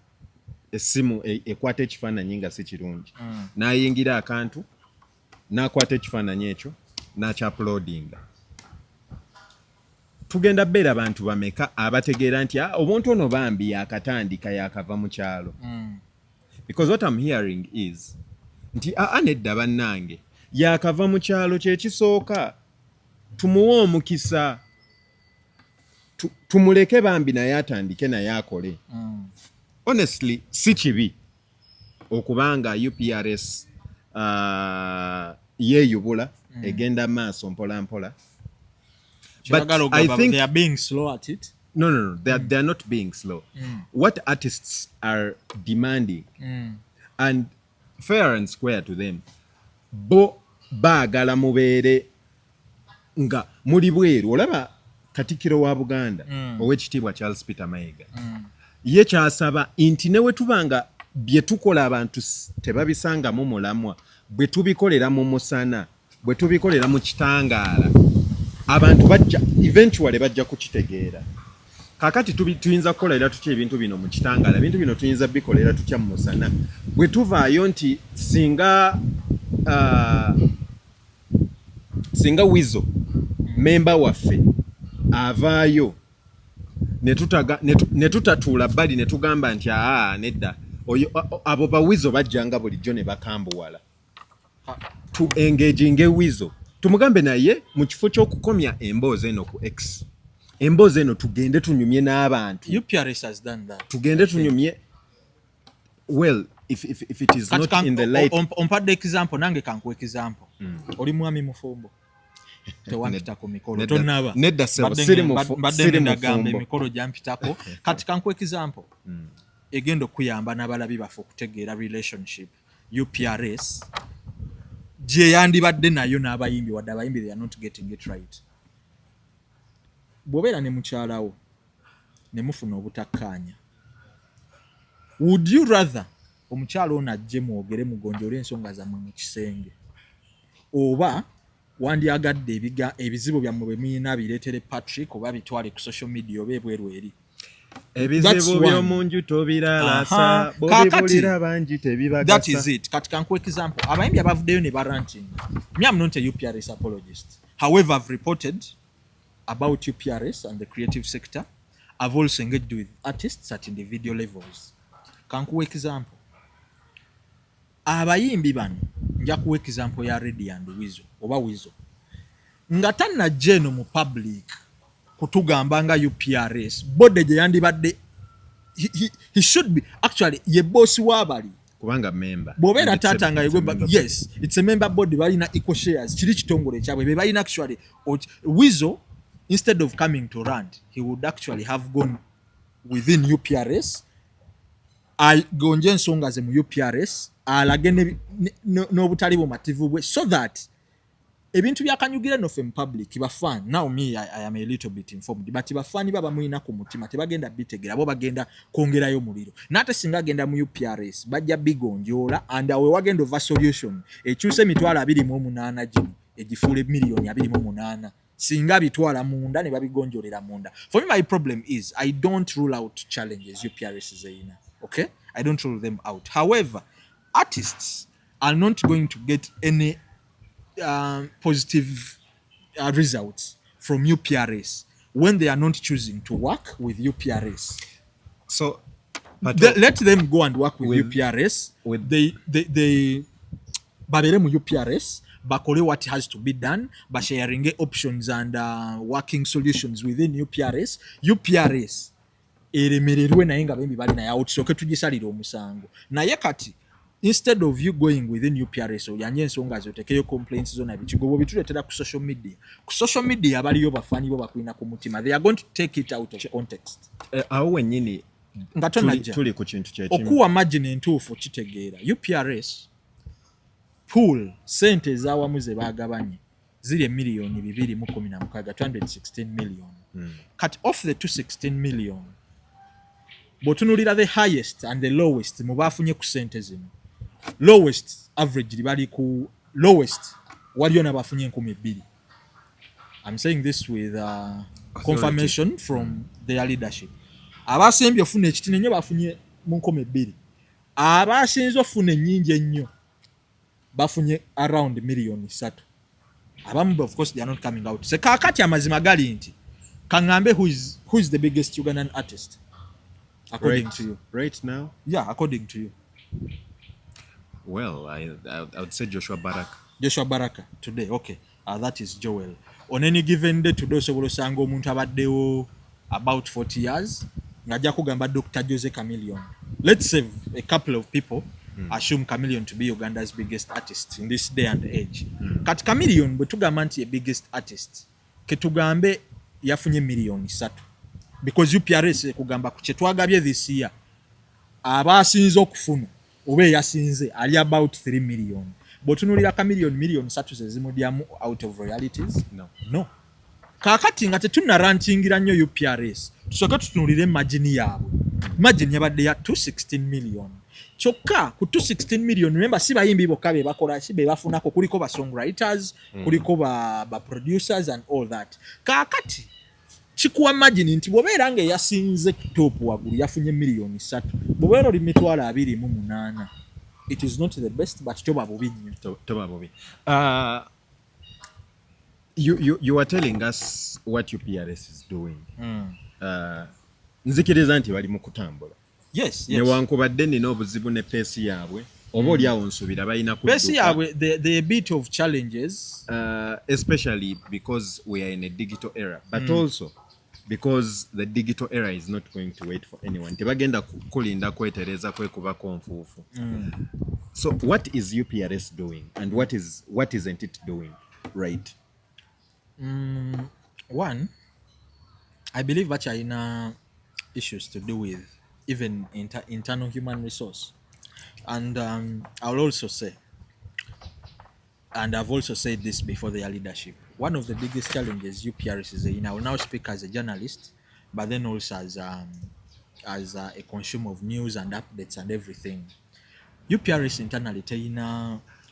essimu ekwata ekifaananyi nga si kirungi n'ayingira akantu n'akwata ekifaananyi ekyo n'akyapulodinga tugenda beera abantu bameka abategeera nti omuntu ono bambi yakatandika yakava mu kyalo because what I'm hearing is nti nedda bannange yakava mu kyalo kyekisooka tumuwe omukisa tumuleke bambi naye atandike naye akole. Honestly si kibi okubanga UPRS yeeyubula egenda maaso mpola mpola. But I think they are being slow at it. No. They are not being slow. What artists are demanding, and fair and square to them, bo baagala mubeere nga muli bweru. Olaba Katikkiro wa Buganda Oweekitiibwa Charles Peter Mayiga ye kyasaba nti ne we tubanga bye tukola abantu tebabisangamu mulamwa bwe tubikolera mu musana bwe tubikolera mu kitangaala abantu bajja eventually bajja kukitegeera. Kakati tuyinza kukolera tutya ebintu bino mu kitangaala, ebintu bino tuyinza bikolera tutya mu musana bwe tuvaayo nti singa Weasal memba waffe avaayo ne tutatuula bbali ne tugamba nti nedda abo ba Weasal bajjanga bulijjo ne bakambuwala tu engaging Weasal tumugambe naye mu kifo ky'okukomya emboozi eno ku X emboozi eno tugende tunyumye n'abantu. UPRS has done that. Tugende tunyumye. Well, if it is not in the light. Ompadde example nange kankuwa example. Oli mwami mufumbo. Tewampitako mikolo. Tonaba. Nedda sebo siri mufumbo. Mikolo jampitako. Kati kankuwa example. Egendo kuyamba n'abalabi baffe okutegeera relationship. UPRS gye yandibadde nayo n'abayimbi wadde abayimbi they are not getting it right. Bw'obeera ne mukyalawo ne mufuna obutakkaanya, would you rather omukyala ono ajje mwogere mugonjoole ensonga zammwe mu kisenge oba wandyagadde ebizibu byammwe bwe muyina bireetere Patrick oba bitwale ku social media oba ebweru eri. Ebizibu by'omunju tobiraalasa bobibulira bangi tebibagasa. That is it. Kati kankuwa example. Abayimbi abavuddeyo ne baranting. Me, I'm not a UPRS apologist. However, I've reported about UPRS and the creative sector. I've also engaged with artists at individual levels. Kankuwa example. Abayimbi bano nja kuwa example ya Reddy and Weasal oba Weasal. Nga tannajja eno mu public kutugamba nga UPRS bode gye yandibadde he should be actually ye boss w'abali kubanga member bw'obeera taata nga yes it's a member body balina equal shares kiri kitongole kyabwe be balina actually Weasel instead of coming to rant he would actually have gone within UPRS gonje ensonga ze mu UPRS alage n'obutali bumativu bwe so that ebintu byakanyugira no fem public bafan now me I am a little bit informed but bafani baba muina ku mutima tebagenda bitegera bo bagenda kwongerayo muliro nate singa agenda mu UPRS bajja bigonjola and we wagenda over solution ekyuse mitwala 28 gino egifuule milioni 28 singa bitwala munda ne babigonjolera munda. For me my problem is I don't rule out challenges UPRS zeina. Okay, I don't rule them out. However, artists are not going to get any positive results from UPRS when they are not choosing to work with UPRS. So let them go and work with UPRS. They babere mu UPRS bakole what has to be done by sharing options and working solutions within UPRS. UPRS eremererwe naye nga bembi bali naye outsooke tugisalira omusango naye kati instead of you going within UPRS oyanye ensonga zotekeyo complaints zona bikigobo bituletera ku social media abaliyo bafani bo bakwina ku mutima they are going to take it out of context. Awo wennyini nga tuli ku kintu kyekimu okuwa margin entuufu kitegeera UPRS pool sente ez'awamu ze baagabanye ziri miliyoni 216 216 million. Cut off the 216 million botunulira the highest and the lowest mu bafunye ku sente zino lowest average libali ku lowest waliyo nabafunye 2,000. I'm saying this with confirmation from their leadership. Abasembi ofuna ekitine nnyo bafunye mu 2,000. Abasinze ofuna ennyingi ennyo bafunye around 3,000,000. Abamu of course they are not coming out. Se kakati amazima gali nti kangambe who is the biggest Ugandan artist according to you right now? Yeah, according to you. Well, I would say Joshua Baraka today. Okay, that is Joel. On any given day today osobola osanga omuntu abaddewo about 40 years ngajja kugamba Dr. Jose Chameleon. Let's save a couple of people. Assume Chameleon to be Uganda's biggest artist in this day and age. Kati Chameleon bwe tugamba nti biggest artist ketugambe yafunye miliyoni 3 because UPRS kugamba ku kyetwagabye this year abasinze okufuna oba yasinze ali about 3 million. Botunulira Chameleon million 3 zezimudyamu out of royalties. No. Kakati nga tetuna rantingira nnyo UPRS tusoke tutunulire margin yaabwe. Margin yabadde ya 216 million. Kyokka ku 216 million remember si bayimbi bokka be bakola si be bafunako kuliko ba songwriters kuliko ba producers and all that. Kakati chikuwa margin nti bobeera nga yasinze top wagulu yafunye miliyoni 3 bobeera oli mitwala 28 it is not the best but toba bubi nnyo toba bubi. You are telling us what UPRS is doing. Nzikiriza nti bali mu kutambula. Yes. Newankubadde nina obuzibu ne pesi yaabwe oba oli awo nsubira balina kudduka. Pesi yaabwe the a bit of challenges especially because we are in a digital era but also because the digital era is not going to wait for anyone. Tebagenda kulinda kwetereza kwekubako nfuufu. So what is UPRS doing and what isn't it doing right? One, I believe that China issues to do with even internal human resource. And I'll also say, and I've also said this before their leadership, one of the biggest challenges UPRS is in. I will now speak as a journalist, but then also as a consumer of news and updates and everything. UPRS internally,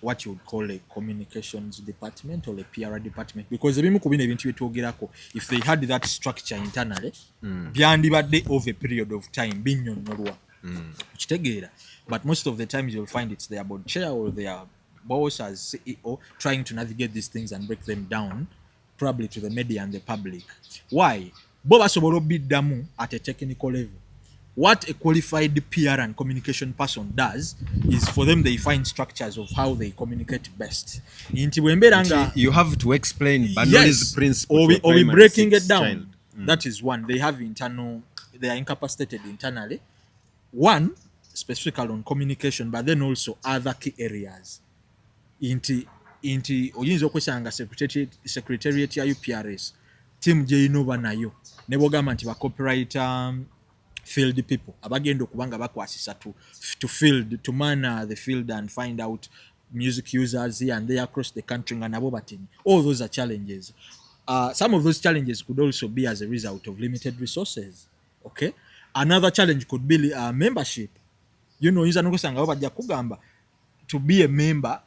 what you would call a communications department or a PR department, because ebimu ku bino ebintu byetwogerako, if they had that structure internally, byandibadde over a period of time binnyonnyolwa. Kitegeera. But most of the times you'll find it's their board chair or their boss as CEO trying to navigate these things and break them down, probably to the media and the public. Why? Bo basobola obiddamu at a technical level. What a qualified PR and communication person does is for them they find structures of how they communicate best. You have to explain Banoli's principle. Or we breaking it down. That is one. They have they are incapacitated internally. One, specifically on communication, but then also other key areas. Inti oyinza okwesanga secretariat ya UPRS team gyeyinova nayo ne bogamba nti ba copyright field people abagenda okubanga bakwasisa to field to man the field and find out music users here and there across the country nga nabo batini. All those are challenges. Some of those challenges could also be as a result of limited resources. Okay, another challenge could be membership. You know, oyinza nokusanga bajja kugamba to be a member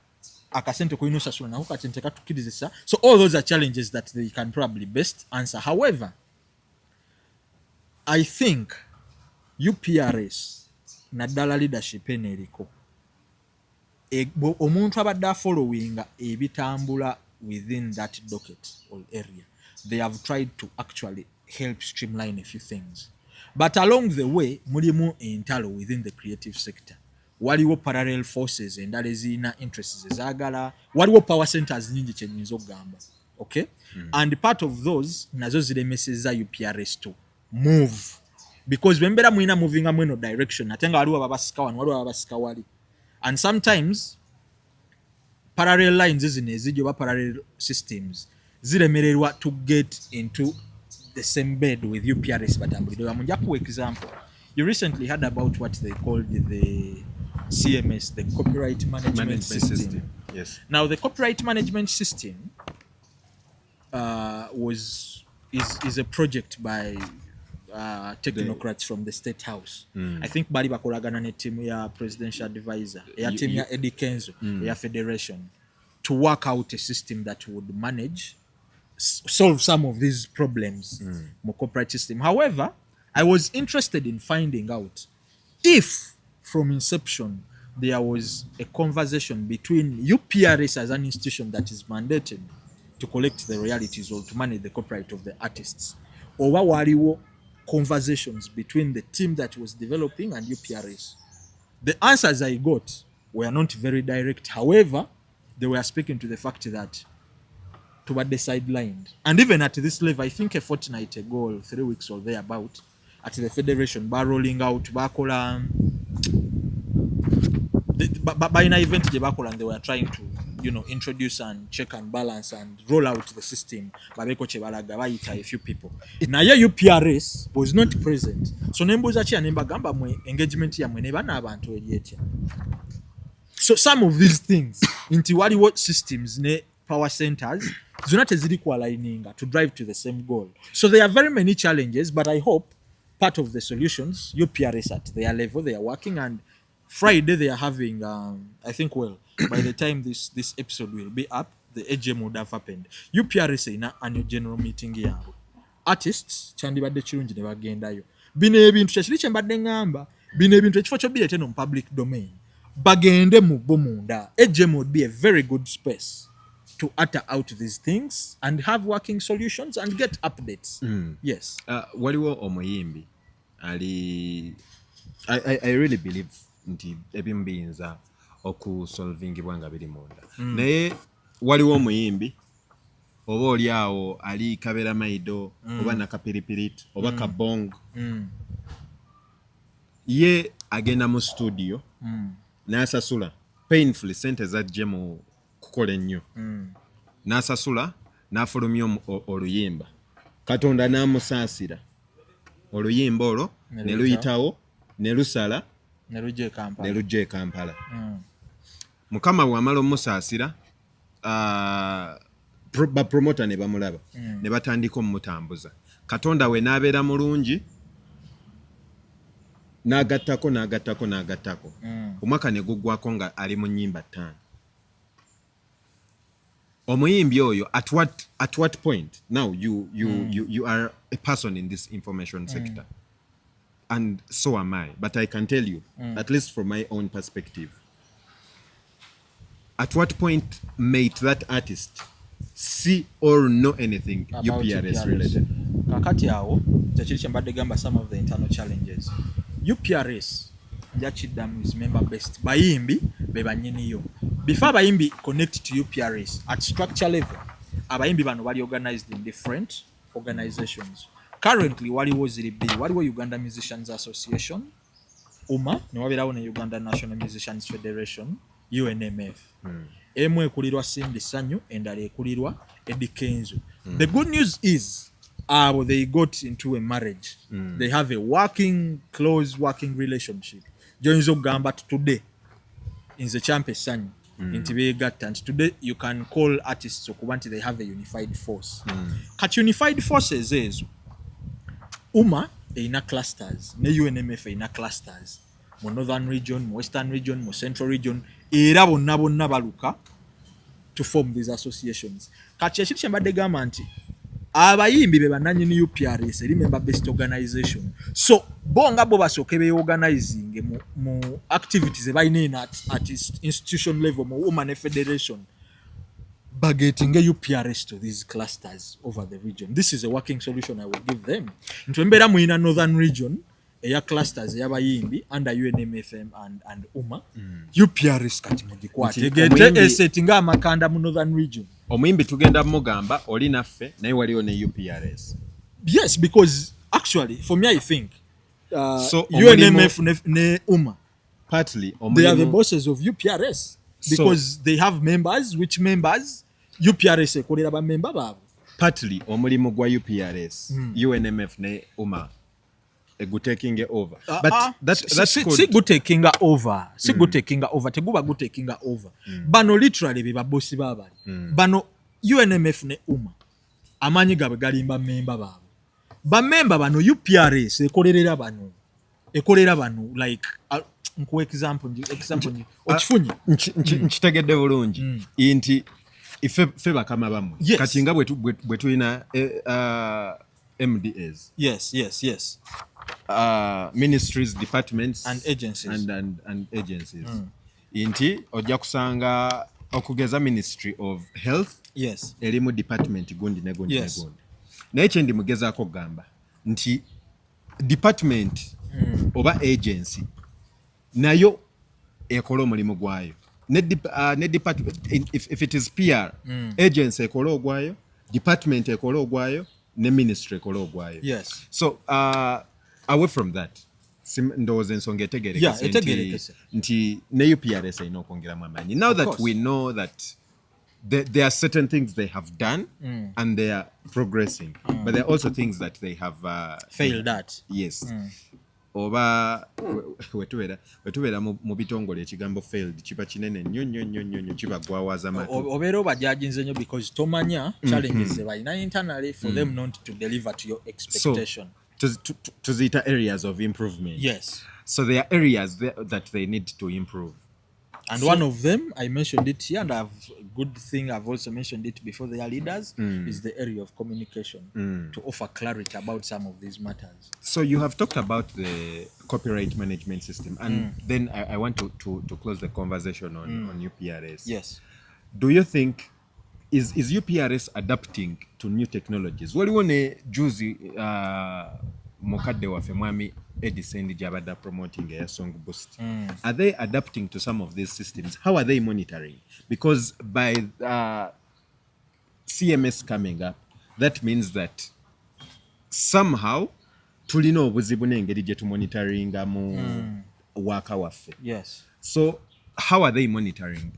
akasente ko inosasula na ukatente katukirizisa. So all those are challenges that they can probably best answer. However, I think UPRS naddala leadership eneriko omuntu abadde following ebitambula within that docket or area, they have tried to actually help streamline a few things, but along the way mulimu entalo within the creative sector. Waliwo parallel forces endala ezirina interests ezagala, waliwo power centers nyingi kyenyinza okugamba. Okay, and part of those nazo ziremeseza UPRS to move, because bembera muina moving amweno direction ate nga waliwo ababasika wano waliwo ababasika wali, and sometimes parallel lines zino ezijja oba parallel systems ziremererwa to get into the same bed with UPRS batambulire wamu. Nja kuwa example. You recently heard about what they called the CMS, the Copyright Management System. Yes. Now, the Copyright Management System is a project by technocrats from the State House. I think bali bakolagana ne team ya presidential advisor, ya team ya Eddie Kenzo, ya federation, to work out a system that would manage, solve some of these problems more copyright system. However, I was interested in finding out if from inception there was a conversation between UPRS as an institution that is mandated to collect the royalties or to manage the copyright of the artists, or waliwo conversations between the team that was developing and UPRS. The answers I got were not very direct. However, they were speaking to the fact that toward the sidelined. And even at this level, I think a fortnight ago or 3 weeks or thereabout, at the federation, by rolling out bakola by an event and they were trying to, you know, introduce and check and balance and roll out the system. A few people. Now UPRS was not present. So engagement so some of these things into what systems ne power centers to drive to the same goal. So there are very many challenges, but I hope part of the solutions, UPRS at their level, they are working, and Friday they are having, I think, well, by the time this episode will be up, the AGM would have happened. UPRS in annual general meeting here. Artists, chandibadde kirungi ne bagendayo. Bino ebintu kyekiri mbadde ngamba, bino ebintu ekifo kyo bireete no public domain. Bagende mu bo munda. AGM would be a very good space to utter out these things and have working solutions and get updates. Yes. Waliwo omuyimbi I really believe nti ebimu biyinza okusolvingibwa nga biri munda. Naye waliwo omuyimbi oba oli awo ali kabera maido oba nakapiripiriti oba kabongo ye agenda mu studio n'asasula painfully sente zajje mu kukola ennyo n'asasula n'afulumya oluyimba Katonda n'amusaasira oluyimba olwo ne luyitawo ne lusala ne lujja e Kampala. Mukama bw'amala omusaasira bapromota ne bamulaba ne batandika omutambuza. Katonda we n'abeera mulungi n'agattako omwaka ne guggwako nga ali mu nnyimba 5. omuyimbi oyo at what point now you are a person in this information sector, and so am I, but I can tell you at least from my own perspective, at what point might that artist see or know anything about UPRS related? Kakati awo tekiri kyembadde gamba some of the internal challenges. UPRS Jachidam is member based. Bayimbi be banyiniyo. Before Bayimbi connect to UPRS at structure level, Abayimbi bano wali organized in different organizations. Currently wali woziribiri wali Uganda Musicians Association, UMA, ne wabirawo ne Uganda National Musicians Federation, UNMF. Emu ekulirwa Cindy Sanyu, endala ekulirwa Eddie Kenzo. The good news is they got into a marriage. They have a close working relationship. Joinzo Gamba today in the Champion Sanyu. And today you can call artists okubanti they have a unified force. Kat unified forces is UMA ina clusters, ne UNMF ina clusters. Mu northern region, mu western region, mu central region, era bonna baluka to form these associations. Kati ekintu kyembadde gamba nti abayimbi be bannannyini UPRS eri member based organization. So bonga bo basooke beorganizing mu activities ebalina at institution level mu woman federation bageting UPRS to these clusters over the region. This is a working solution I will give them. Ntwembera mu ina northern region eya clusters y'abayimbi under UNMFM and UMA. UPRS kati mugikwate egete settinga amakanda mu northern region. Omuyimbi tugenda mugamba oli naffe naye waliwo ne UPRS. Yes, because actually for me I think so UNMF ne UMA partly they are the bosses of UPRS because they have members which members UPRS ekolera ba member babo. Partly omulimu gwa UPRS UNMF ne UMA good taking it over, but that's good taking over. Good taking over. Teguba good taking over. Bano literally be babosi babali. Bano UNMF ne UMA amanyi gabe galimba member babo. Ba member bano UPRS ekolera bano like nku example okifunye nkitegedde bulungi inti ife bakama bamu kati nga bwe tulina MDAs. Yes. Ministries, departments and agencies and agencies. Inti ojja kusanga okugeza Ministry of Health erimu department gundi ne gundi. Naye kye ndi mugezaako gamba nti department oba agency nayo ekola omulimu gwayo ne department if it is PR agency ekola ogwayo, department ekola ogwayo, ne ministry ekola ogwayo. So away from that ndowooza ensonga etegerekese nti ne UPRS erina okwongeramu amaanyi. Now that we know that there are certain things they have done and they are progressing, but there are also things that they have failed at. Yes. Oba wetubeera mu bitongole ekigambo failed kiba kinene nnyo kiba gwawaza matu. Obeera obajajinze nnyo because tomanya challenges ze balina internally for them not to deliver to your expectation. To the areas of improvement. Yes. So there are areas that they need to improve. And one of them, I mentioned it here, and I've also mentioned it before their leaders, is the area of communication to offer clarity about some of these matters. So you have talked about the copyright management system, and then I want to close the conversation on UPRS. Yes. Do you think is UPRS adapting to new technologies? Waliwo ne juzi mukadde waffe mwami Edison Jabada promoting a song boost. Are they adapting to some of these systems? How are they monitoring? Because by CMS coming up, that means that somehow tulina obuzibu n'engeri gye tumonitoringa mu waka waffe. Yes. So how are they monitoring?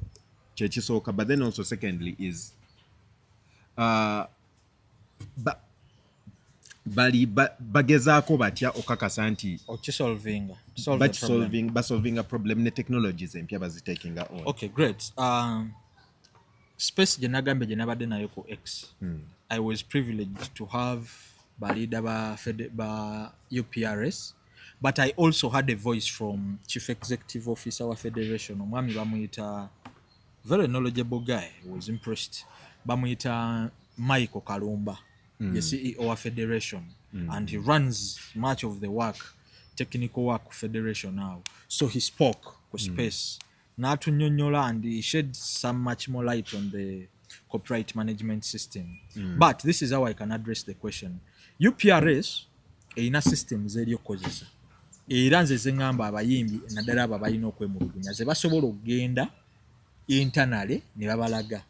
Chechisoka, but then also secondly is bagezaako batya okakasa nti solving a problem ne technologies empya bazitekinga on. Okay, great. Space gye nagambe gye nabadde nayo ku X. I was privileged to have balida ba UPRS, but I also had a voice from Chief Executive Officer wa Federation. Omwami bamuyita very knowledgeable guy. I was impressed. bamuyita Michael Kalumba, the CEO of Federation, and he runs much of the work, technical work Federation now. So he spoke for space. Natunyonyola, and he shed some much more light on the copyright management system. But this is how I can address the question. UPRS ina systems eryokozesa. Era nze zengamba abayimbi naddala abo abalina okwemulugunya ze basobola okugenda internally ne babalaga.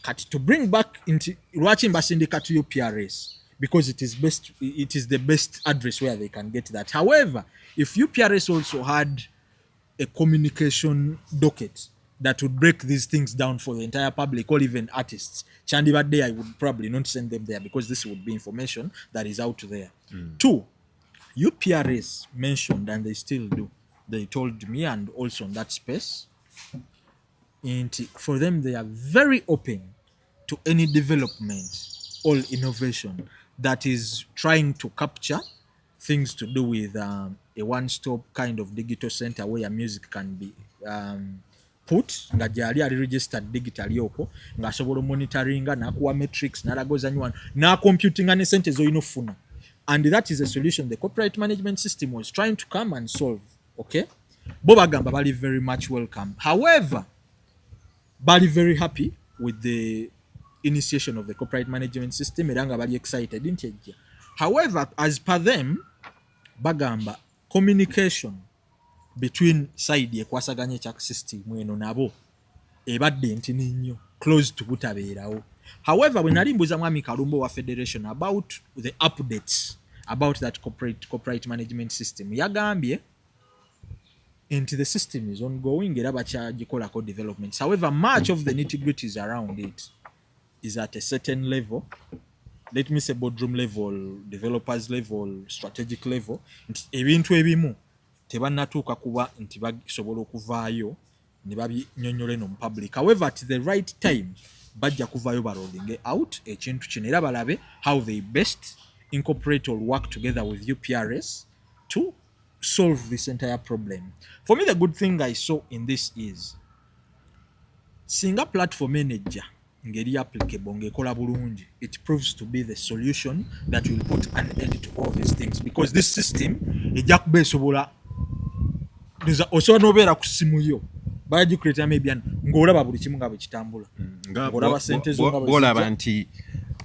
Kati to bring back into lwaki mbasindika to UPRS, because it is the best address where they can get that. However, if UPRS also had a communication docket that would break these things down for the entire public or even artists, Chandibade, I would probably not send them there because this would be information that is out there. Two, UPRS mentioned, and they still do, they told me, and also in that space, for them they are very open to any development or innovation that is trying to capture things to do with a one-stop kind of digital center where music can be put nga gyali ali registered digitally okwo nga asobola monitoringa nakuwa metrics nalagozanywa na computinga ne sente zo inofuna. And that is a solution the copyright management system was trying to come and solve. Okay, bo bagamba bali very much welcome. However, bali very happy with the initiation of the copyright management system, eranga bali excited, didn't you? However, as per them, bagamba communication between side ekwasaganya chak system eno nabo ebadde ntini nnyo close to butabeerawo. However, when nalimbuza mwami Kalumba wa Federation about the updates about that copyright management system, yagambye into the system is ongoing, era bakyagikola developments. However, much of the nitty-gritties around it is at a certain level. Let me say boardroom level, developers level, strategic level. Ebintu ebimu tebannatuuka kuba nti basobola okuvaayo ne babinyonyole no public. However, at the right time bajja kuvaayo balolling out ekintu kino era balabe how they best incorporate or work together with UPRS to solve this entire problem. For me, the good thing I saw in this is singa platform manager ngeri applicable ngekola bulungi, it proves to be the solution that will put an end to all these things, because this system ejja kuba esobola osobola nobeera ku simu yo bagicreate maybe ng'olaba buli kimu nga bwe kitambula ng'olaba sente zo nga bwe olaba nti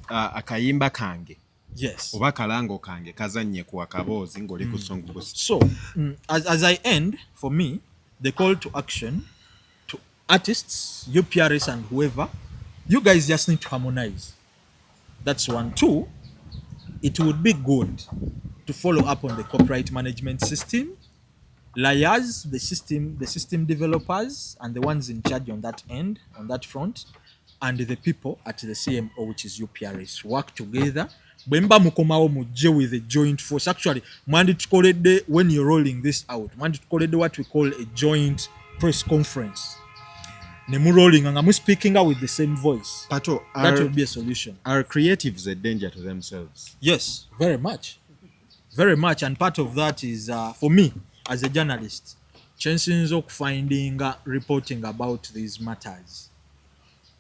akayimba kange yes oba kalango kange kazanye ku akaboozi ng'oli ku song boost. So as I end, for me the call to action to artists, UPRS and whoever, you guys just need to harmonize. That's one. Two, it would be good to follow up on the copyright management system, liaise the system developers and the ones in charge on that end, on that front, and the people at the CMO, which is UPRS, work together. Bemba mukomawo mujje with a joint force. Actually, manditukoledde, when you're rolling this out, manditukoledde what we call a joint press conference. Nemu rolling and I'm speaking out with the same voice. Pato, that would be a solution. Are creatives a danger to themselves? Yes, very much. Very much. And part of that is, for me, as a journalist, chances of finding, reporting about these matters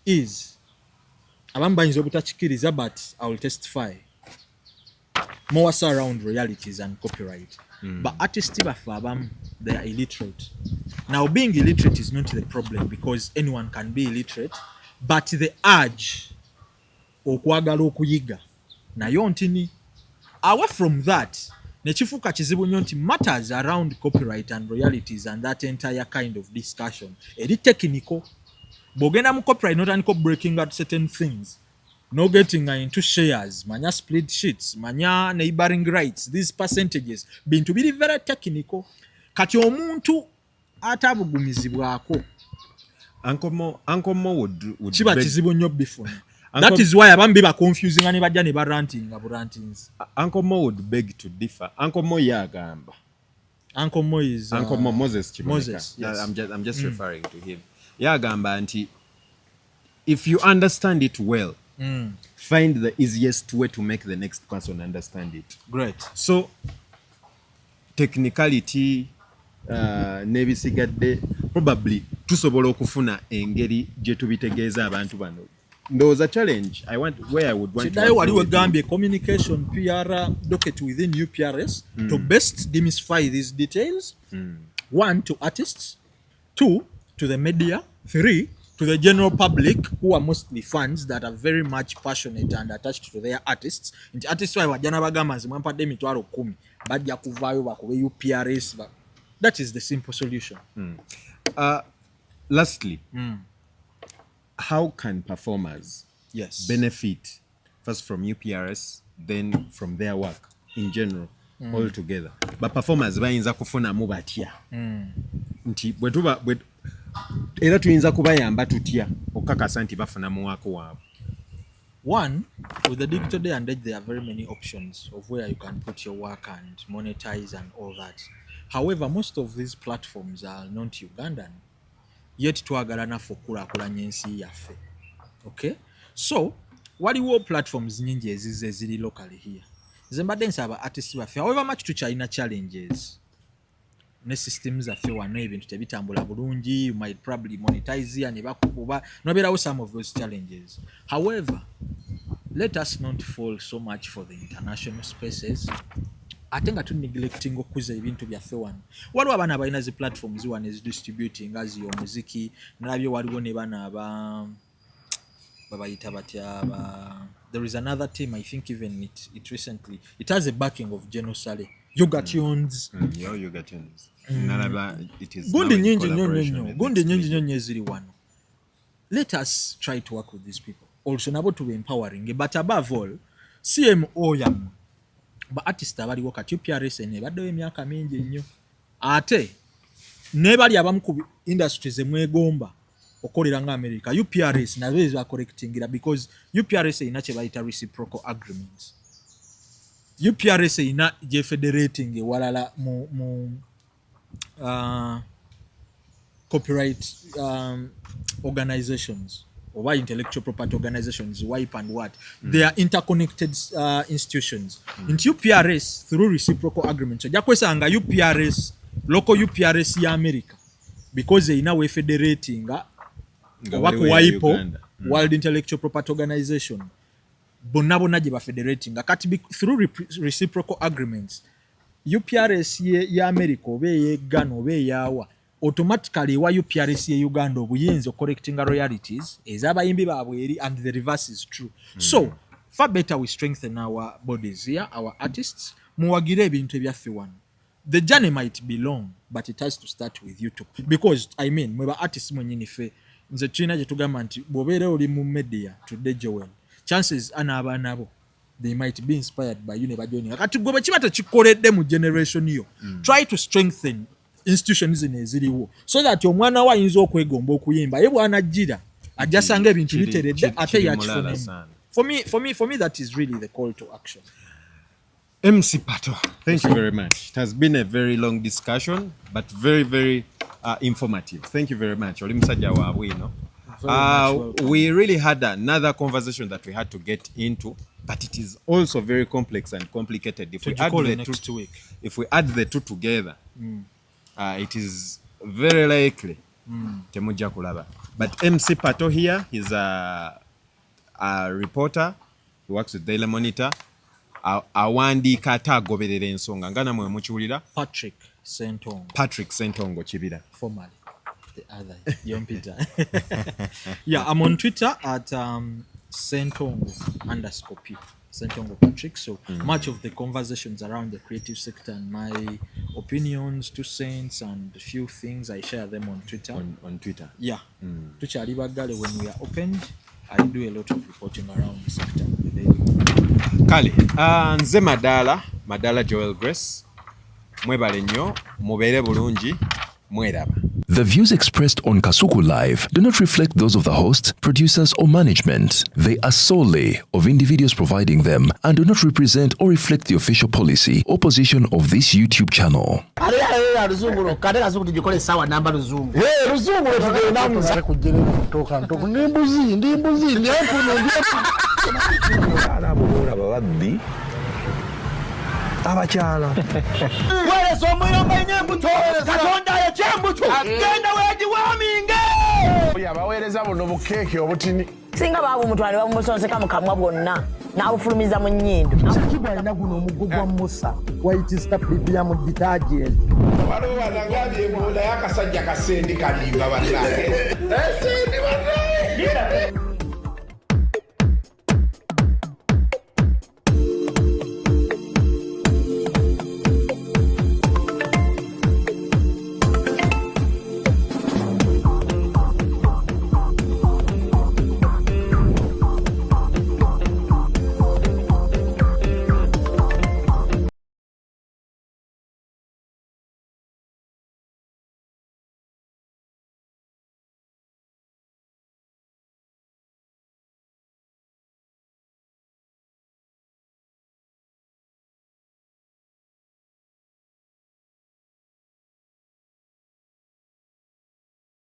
is, but I will testify, more around realities and copyright. But artists, they are illiterate. Now, being illiterate is not the problem, because anyone can be illiterate, but the urge okwagala okuyiga nayo ntini. Away from that, nechifuka kizibu nnyo nti matters around copyright and royalties and that entire kind of discussion eri technical. Bogenda mu copyright not aniko breaking out certain things, no getting into shares, manya split sheets, manya neighboring rights, these percentages being to be very technical. Kati omuntu atabugumizibwako Uncle Mo would kiba kizibu nnyo bifuna. That is why abambi ba confusing ani bajja ne baranting aburantings. Uncle Mo would beg to differ. Uncle Mo yagamba. Uncle Mo is Uncle Mo Moses Chiboneka. Moses, yes. I'm just referring to him. Yagamba anti, if you understand it well, find the easiest way to make the next person understand it. Great. So technicality nebisigadde probably tusobola okufuna engeri gye tubitegeeza abantu bano there was a challenge I want where I would want Chidayo waliwo gambye communication PR docket within UPRS to best demystify these details. 1 to artists, 2 to the media, 3 to the general public who are mostly fans that are very much passionate and attached to their artists. Nti artists wa wajana bagamba nti mwampadde emitwalo 10 bajja kuvaayo bakube UPRS. That is the simple solution. Lastly, how can performers benefit first from UPRS, then from their work in general, all together? But performers bayinza kufunamu batya nti bwetuba era tuyinza kubayamba tutya okukakasa nti bafunamu wako waabwe. 1, with the digital day and age, there are very many options of where you can put your work and monetize and all that. However, most of these platforms are not Ugandan, yet twagalana okukulakulanya ensi yaffe. Okay, so waliwo platforms nyingi ezize ziri locally here. Nze mbadde nsaba artists baffe, however much tukyalina challenges ne systems zaffe wano ebintu tebitambula bulungi, you might probably monetize ya ne bakuba nobeerawo some of those challenges. However, let us not fall so much for the international spaces. Ate nga tuneglecting okuza ebintu byaffe wano. Waliwo abaana abalina zi platforms wano ezidistributing as omuziki, nalabye waliwo ne bana babayita batya there is another team, I think even it recently, it has a backing of Geno Sale. Yoga Tunes. Yoga Tunes. It is Gundi nyingi eziri wano. Let us try to work with these people. Also nabo to be empowering, but above all, CMO yamu. Ba artist abaliwo kati UPRS ne baddewo emyaka mingi nnyo. Ate ne bali abamu ku industries emwegomba okolera nga America. UPRS nazo is correcting because UPRS ina kye bayita reciprocal agreements. UPRS ina je federating walala mu copyright organizations or intellectual property organizations, WIPE and what. They are interconnected institutions. In UPRS, through reciprocal agreements, so jakwesanga UPRS, local UPRS ya America, because they now federating WIPO, World Intellectual Property Organization. Bonabona je ba federating. Kati through reciprocal agreements, UPRS ya America obe ye Ghana obe yawa. Automatically wa UPRS ye Uganda obuyinza correcting royalties ezabayimbi baabwe eri, and the reverse is true. So far better we strengthen our bodies here, our artists, muwagire ebintu ebyaffe wano. The journey might be long, but it has to start with YouTube, because I mean mweba artists mwenyini fe nze china je tugamba nti bobere oli mu media today Joel, chances anaba nabo they might be inspired by you ne bajoining kati gwe bakibata kikoledde mu generation yo. Try to strengthen institutions eziriwo so that omwana wa ayinza okwegomba okuyimba ye bwana jira ajasanga ebintu biteredde ate yakifuna. For me that is really the call to action. MC Pato, thank you very much. It has been a very long discussion, but very, very informative. Thank you very much. We really had another conversation that we had to get into, but it is also very complex and complicated. If we add the two together, it is very likely temuja kulaba. But MC Pato here, he's a reporter. He works with Daily Monitor. Awandiika ate agoberera ensonga nga namwe mukiwulira. Patrick Sentongo Kibira. Formerly the other young Peter. Yeah, I'm on Twitter at Sentongo_P. Sentongo Patrick. So much of the conversations around the creative sector and my opinions, 2 cents, and a few things, I share them on Twitter. On Twitter. Yeah. When we are opened, I do a lot of reporting around the sector. Kale, nze Madala Joel Grace, mwebale nnyo, mubeere bulungi, mweraba. The views expressed on Kasuku Live do not reflect those of the host, producers, or management. They are solely of individuals providing them and do not represent or reflect the official policy or position of this YouTube channel. Abakyala wereso omuyomba enyembuto katonda yekyembuto genda wegiwaminge abaweereza buno bukeeke obutini singa babumutwale bamusonseka mu kamwa bwonna n'abufulumiza mu nnyindo. Kibwa alina guno omugo gwa Musa wayitista premium detergent. Waliwo wanagambye ebola y'akasajja kasendi kalimba bannange. Esendi bannange.